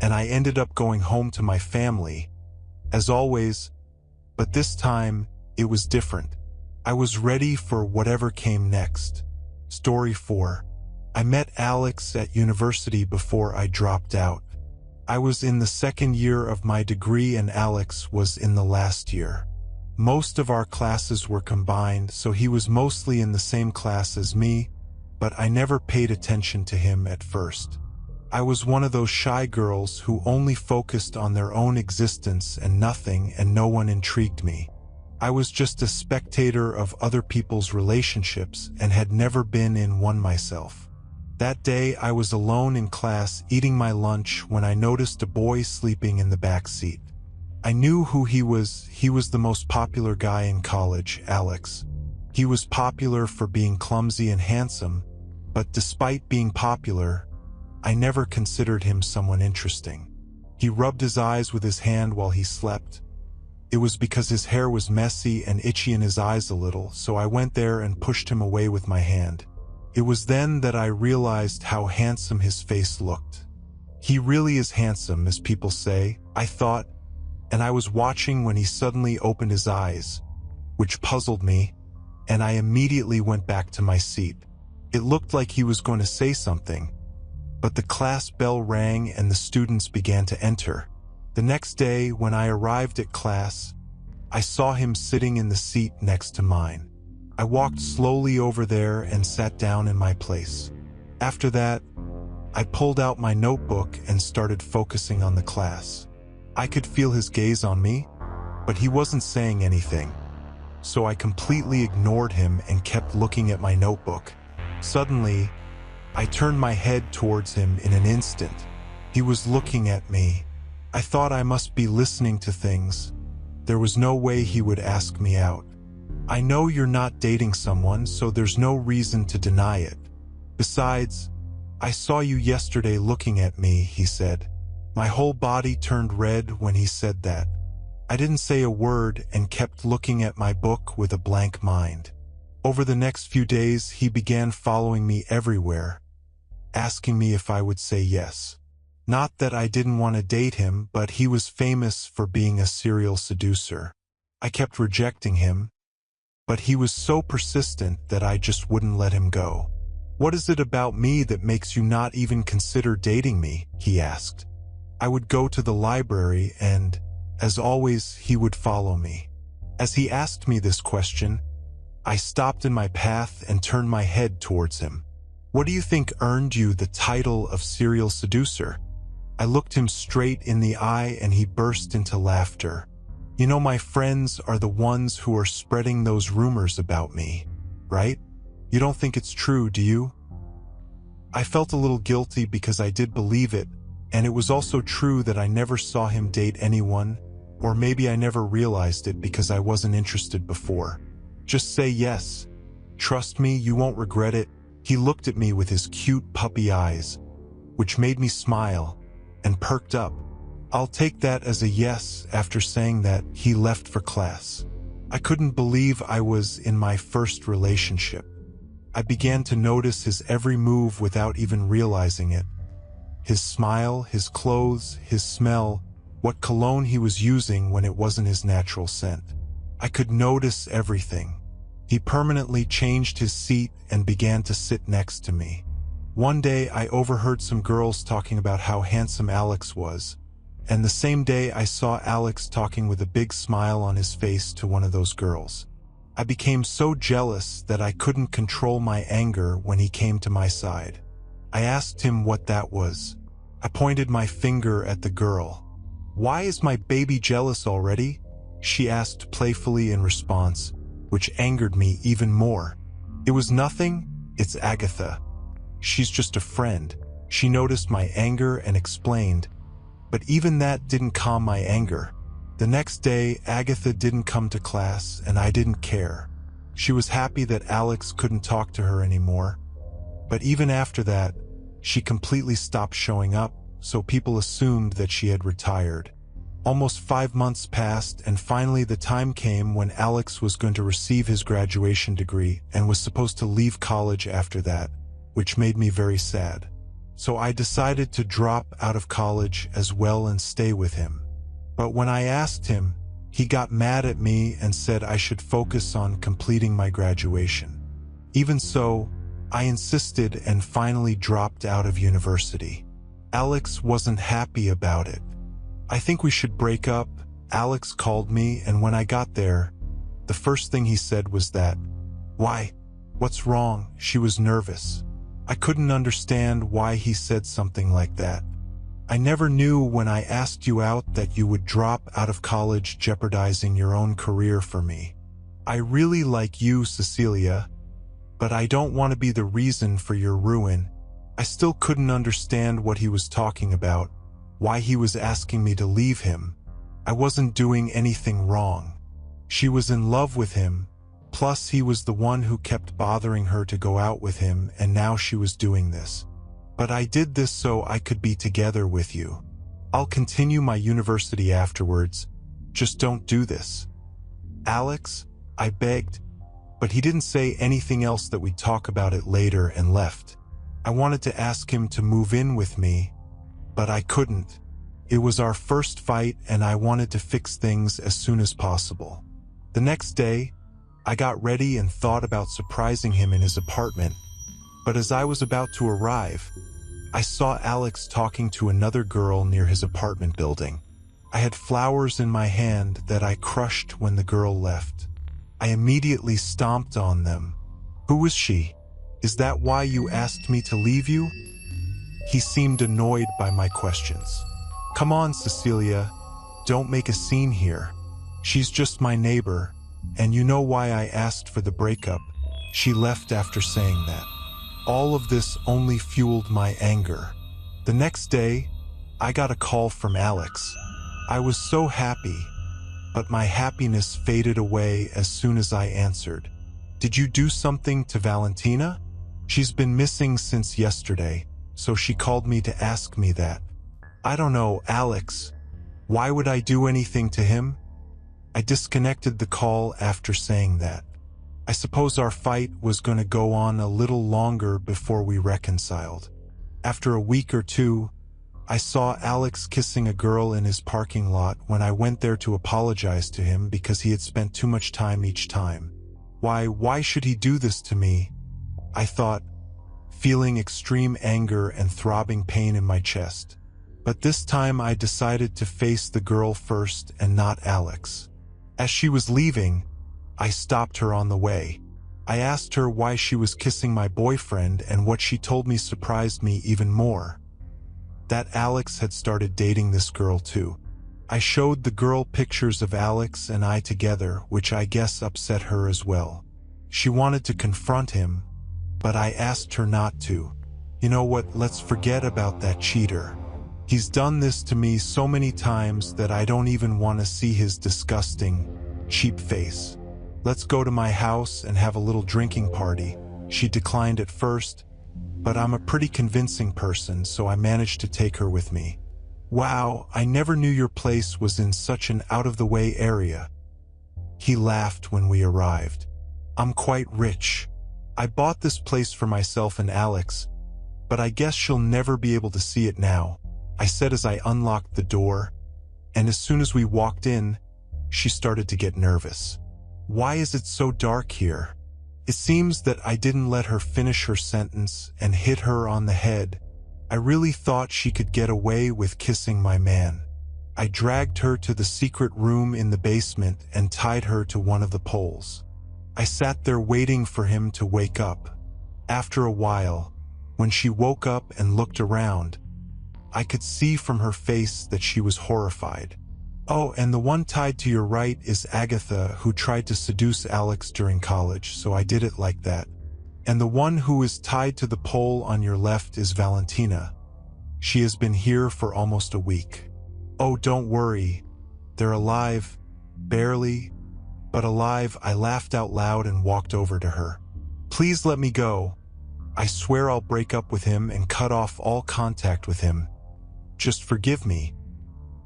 and I ended up going home to my family, as always, but this time, it was different. I was ready for whatever came next. Story 4. I met Alex at university before I dropped out. I was in the second year of my degree and Alex was in the last year. Most of our classes were combined, so he was mostly in the same class as me, but I never paid attention to him at first. I was one of those shy girls who only focused on their own existence and nothing and no one intrigued me. I was just a spectator of other people's relationships and had never been in one myself. That day I was alone in class eating my lunch when I noticed a boy sleeping in the back seat. I knew who he was. He was the most popular guy in college, Alex. He was popular for being clumsy and handsome, but despite being popular, I never considered him someone interesting. He rubbed his eyes with his hand while he slept. It was because his hair was messy and itchy in his eyes a little, so I went there and pushed him away with my hand. It was then that I realized how handsome his face looked. He really is handsome, as people say, I thought, and I was watching when he suddenly opened his eyes, which puzzled me, and I immediately went back to my seat. It looked like he was going to say something, but the class bell rang and the students began to enter. The next day, when I arrived at class, I saw him sitting in the seat next to mine. I walked slowly over there and sat down in my place. After that, I pulled out my notebook and started focusing on the class. I could feel his gaze on me, but he wasn't saying anything. So I completely ignored him and kept looking at my notebook. Suddenly, I turned my head towards him in an instant. He was looking at me. I thought I must be listening to things. There was no way he would ask me out. I know you're not dating someone, so there's no reason to deny it. Besides, I saw you yesterday looking at me, he said. My whole body turned red when he said that. I didn't say a word and kept looking at my book with a blank mind. Over the next few days, he began following me everywhere, asking me if I would say yes. Not that I didn't want to date him, but he was famous for being a serial seducer. I kept rejecting him, but he was so persistent that I just wouldn't let him go. What is it about me that makes you not even consider dating me? He asked. I would go to the library and, as always, he would follow me. As he asked me this question, I stopped in my path and turned my head towards him. What do you think earned you the title of serial seducer? I looked him straight in the eye and he burst into laughter. You know, my friends are the ones who are spreading those rumors about me, right? You don't think it's true, do you? I felt a little guilty because I did believe it, and it was also true that I never saw him date anyone, or maybe I never realized it because I wasn't interested before. Just say yes. Trust me, you won't regret it. He looked at me with his cute puppy eyes, which made me smile, and perked up. I'll take that as a yes. After saying that, he left for class. I couldn't believe I was in my first relationship. I began to notice his every move without even realizing it. His smile, his clothes, his smell, what cologne he was using when it wasn't his natural scent. I could notice everything. He permanently changed his seat and began to sit next to me. One day I overheard some girls talking about how handsome Alex was, and the same day I saw Alex talking with a big smile on his face to one of those girls. I became so jealous that I couldn't control my anger when he came to my side. I asked him what that was. I pointed my finger at the girl. "Why is my baby jealous already?" she asked playfully in response, which angered me even more. "It was nothing, it's Agatha. She's just a friend." She noticed my anger and explained, but even that didn't calm my anger. The next day, Agatha didn't come to class and I didn't care. She was happy that Alex couldn't talk to her anymore. But even after that, she completely stopped showing up, so people assumed that she had retired. Almost 5 months passed, and finally the time came when Alex was going to receive his graduation degree and was supposed to leave college after that, which made me very sad. So I decided to drop out of college as well and stay with him. But when I asked him, he got mad at me and said I should focus on completing my graduation. Even so, I insisted and finally dropped out of university. Alex wasn't happy about it. "I think we should break up," Alex called me, and when I got there, the first thing he said was that. "Why? What's wrong?" She was nervous. I couldn't understand why he said something like that. "I never knew when I asked you out that you would drop out of college, jeopardizing your own career for me. I really like you, Cecilia, but I don't want to be the reason for your ruin." I still couldn't understand what he was talking about, why he was asking me to leave him. I wasn't doing anything wrong. She was in love with him, Plus, he was the one who kept bothering her to go out with him, and now she was doing this. But I did this so I could be together with you. I'll continue my university afterwards. Just don't do this. Alex, I begged, but he didn't say anything else that we'd talk about it later and left. I wanted to ask him to move in with me, but I couldn't. It was our first fight and I wanted to fix things as soon as possible. The next day, I got ready and thought about surprising him in his apartment, but as I was about to arrive, I saw Alex talking to another girl near his apartment building. I had flowers in my hand that I crushed when the girl left. I immediately stomped on them. Who was she? Is that why you asked me to leave you? He seemed annoyed by my questions. Come on, Cecilia, don't make a scene here. She's just my neighbor, and you know why I asked for the breakup. She left after saying that. All of this only fueled my anger. The next day, I got a call from Alex. I was so happy, but my happiness faded away as soon as I answered. Did you do something to Valentina? She's been missing since yesterday, so she called me to ask me that. I don't know, Alex. Why would I do anything to him? I disconnected the call after saying that. I suppose our fight was going to go on a little longer before we reconciled. After a week or two, I saw Alex kissing a girl in his parking lot when I went there to apologize to him because he had spent too much time each time. Why should he do this to me? I thought, feeling extreme anger and throbbing pain in my chest. But this time I decided to face the girl first and not Alex. As she was leaving, I stopped her on the way. I asked her why she was kissing my boyfriend, and what she told me surprised me even more. That Alex had started dating this girl too. I showed the girl pictures of Alex and I together, which I guess upset her as well. She wanted to confront him, but I asked her not to. You know what, let's forget about that cheater. He's done this to me so many times that I don't even want to see his disgusting, cheap face. Let's go to my house and have a little drinking party. She declined at first, but I'm a pretty convincing person, so I managed to take her with me. Wow, I never knew your place was in such an out-of-the-way area. He laughed when we arrived. I'm quite rich. I bought this place for myself and Alex, but I guess she'll never be able to see it now, I said as I unlocked the door, and as soon as we walked in, she started to get nervous. Why is it so dark here? It seems that I didn't let her finish her sentence and hit her on the head. I really thought she could get away with kissing my man. I dragged her to the secret room in the basement and tied her to one of the poles. I sat there waiting for him to wake up. After a while, when she woke up and looked around, I could see from her face that she was horrified. Oh, and the one tied to your right is Agatha, who tried to seduce Alex during college, so I did it like that. And the one who is tied to the pole on your left is Valentina. She has been here for almost a week. Oh, don't worry. They're alive. Barely, but alive. I laughed out loud and walked over to her. Please let me go. I swear I'll break up with him and cut off all contact with him. Just forgive me.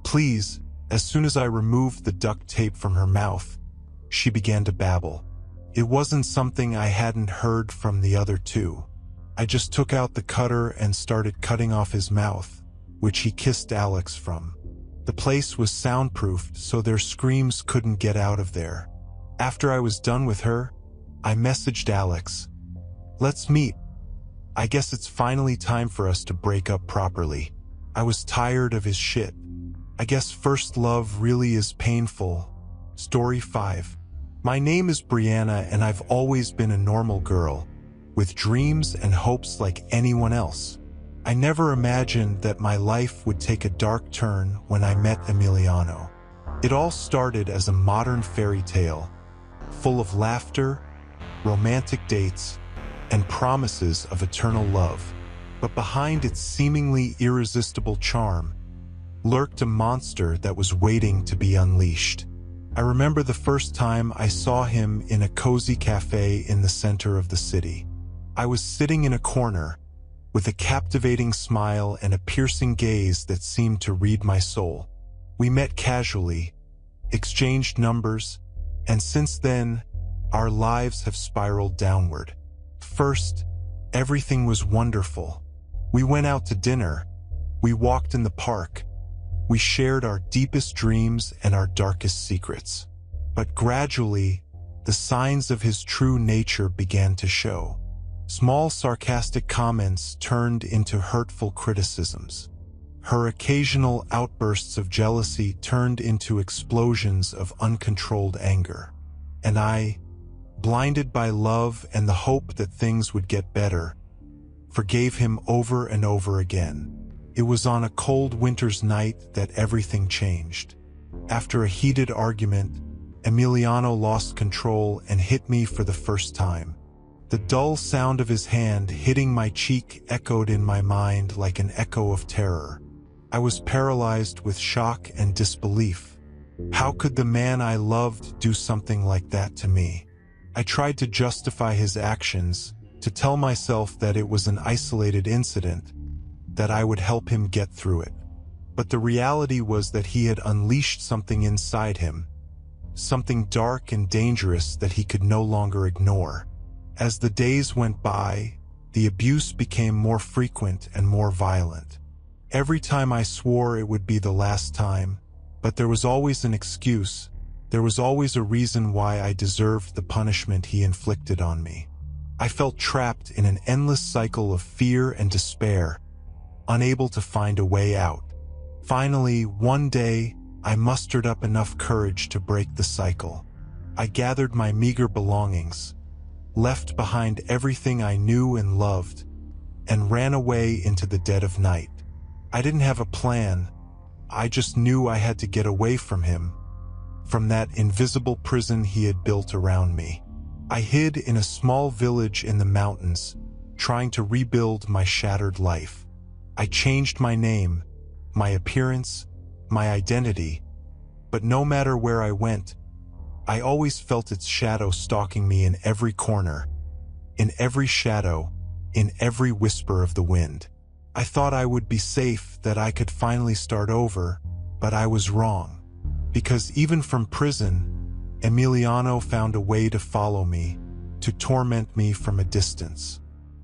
Please. As soon as I removed the duct tape from her mouth, she began to babble. It wasn't something I hadn't heard from the other two. I just took out the cutter and started cutting off his mouth, which he kissed Alex from. The place was soundproofed, so their screams couldn't get out of there. After I was done with her, I messaged Alex. Let's meet. I guess it's finally time for us to break up properly. I was tired of his shit. I guess first love really is painful. Story 5. My name is Brianna, and I've always been a normal girl, with dreams and hopes like anyone else. I never imagined that my life would take a dark turn when I met Emiliano. It all started as a modern fairy tale, full of laughter, romantic dates, and promises of eternal love. But behind its seemingly irresistible charm, lurked a monster that was waiting to be unleashed. I remember the first time I saw him in a cozy cafe in the center of the city. I was sitting in a corner, with a captivating smile and a piercing gaze that seemed to read my soul. We met casually, exchanged numbers, and since then, our lives have spiraled downward. First, everything was wonderful. We went out to dinner, we walked in the park, we shared our deepest dreams and our darkest secrets. But gradually, the signs of his true nature began to show. Small sarcastic comments turned into hurtful criticisms. Her occasional outbursts of jealousy turned into explosions of uncontrolled anger. And I, blinded by love and the hope that things would get better, forgave him over and over again. It was on a cold winter's night that everything changed. After a heated argument, Emiliano lost control and hit me for the first time. The dull sound of his hand hitting my cheek echoed in my mind like an echo of terror. I was paralyzed with shock and disbelief. How could the man I loved do something like that to me? I tried to justify his actions, to tell myself that it was an isolated incident, that I would help him get through it. But the reality was that he had unleashed something inside him, something dark and dangerous that he could no longer ignore. As the days went by, the abuse became more frequent and more violent. Every time I swore it would be the last time, but there was always an excuse. There was always a reason why I deserved the punishment he inflicted on me. I felt trapped in an endless cycle of fear and despair, unable to find a way out. Finally, one day, I mustered up enough courage to break the cycle. I gathered my meager belongings, left behind everything I knew and loved, and ran away into the dead of night. I didn't have a plan. I just knew I had to get away from him, from that invisible prison he had built around me. I hid in a small village in the mountains, trying to rebuild my shattered life. I changed my name, my appearance, my identity, but no matter where I went, I always felt its shadow stalking me in every corner, in every shadow, in every whisper of the wind. I thought I would be safe, that I could finally start over, but I was wrong. Because even from prison, Emiliano found a way to follow me, to torment me from a distance.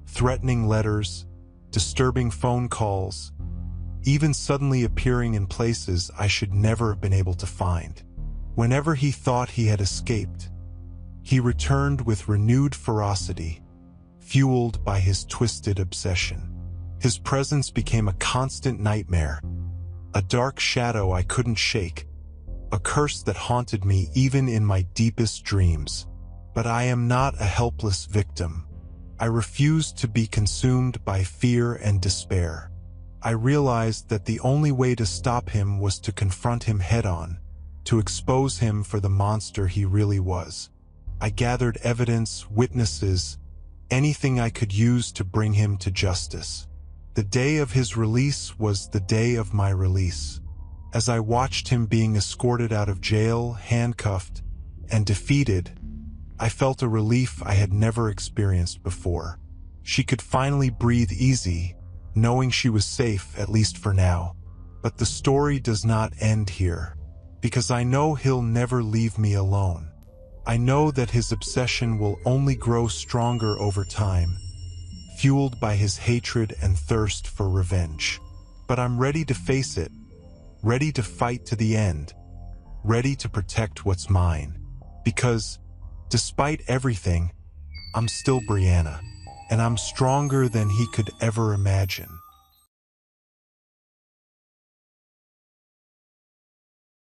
Threatening letters, disturbing phone calls, even suddenly appearing in places I should never have been able to find. Whenever he thought he had escaped, he returned with renewed ferocity, fueled by his twisted obsession. His presence became a constant nightmare, a dark shadow I couldn't shake, a curse that haunted me even in my deepest dreams. But I am not a helpless victim. I refused to be consumed by fear and despair. I realized that the only way to stop him was to confront him head-on, to expose him for the monster he really was. I gathered evidence, witnesses, anything I could use to bring him to justice. The day of his release was the day of my release. As I watched him being escorted out of jail, handcuffed, and defeated, I felt a relief I had never experienced before. She could finally breathe easy, knowing she was safe, at least for now. But the story does not end here, because I know he'll never leave me alone. I know that his obsession will only grow stronger over time, fueled by his hatred and thirst for revenge. But I'm ready to face it, ready to fight to the end, ready to protect what's mine. Because, despite everything, I'm still Brianna, and I'm stronger than he could ever imagine.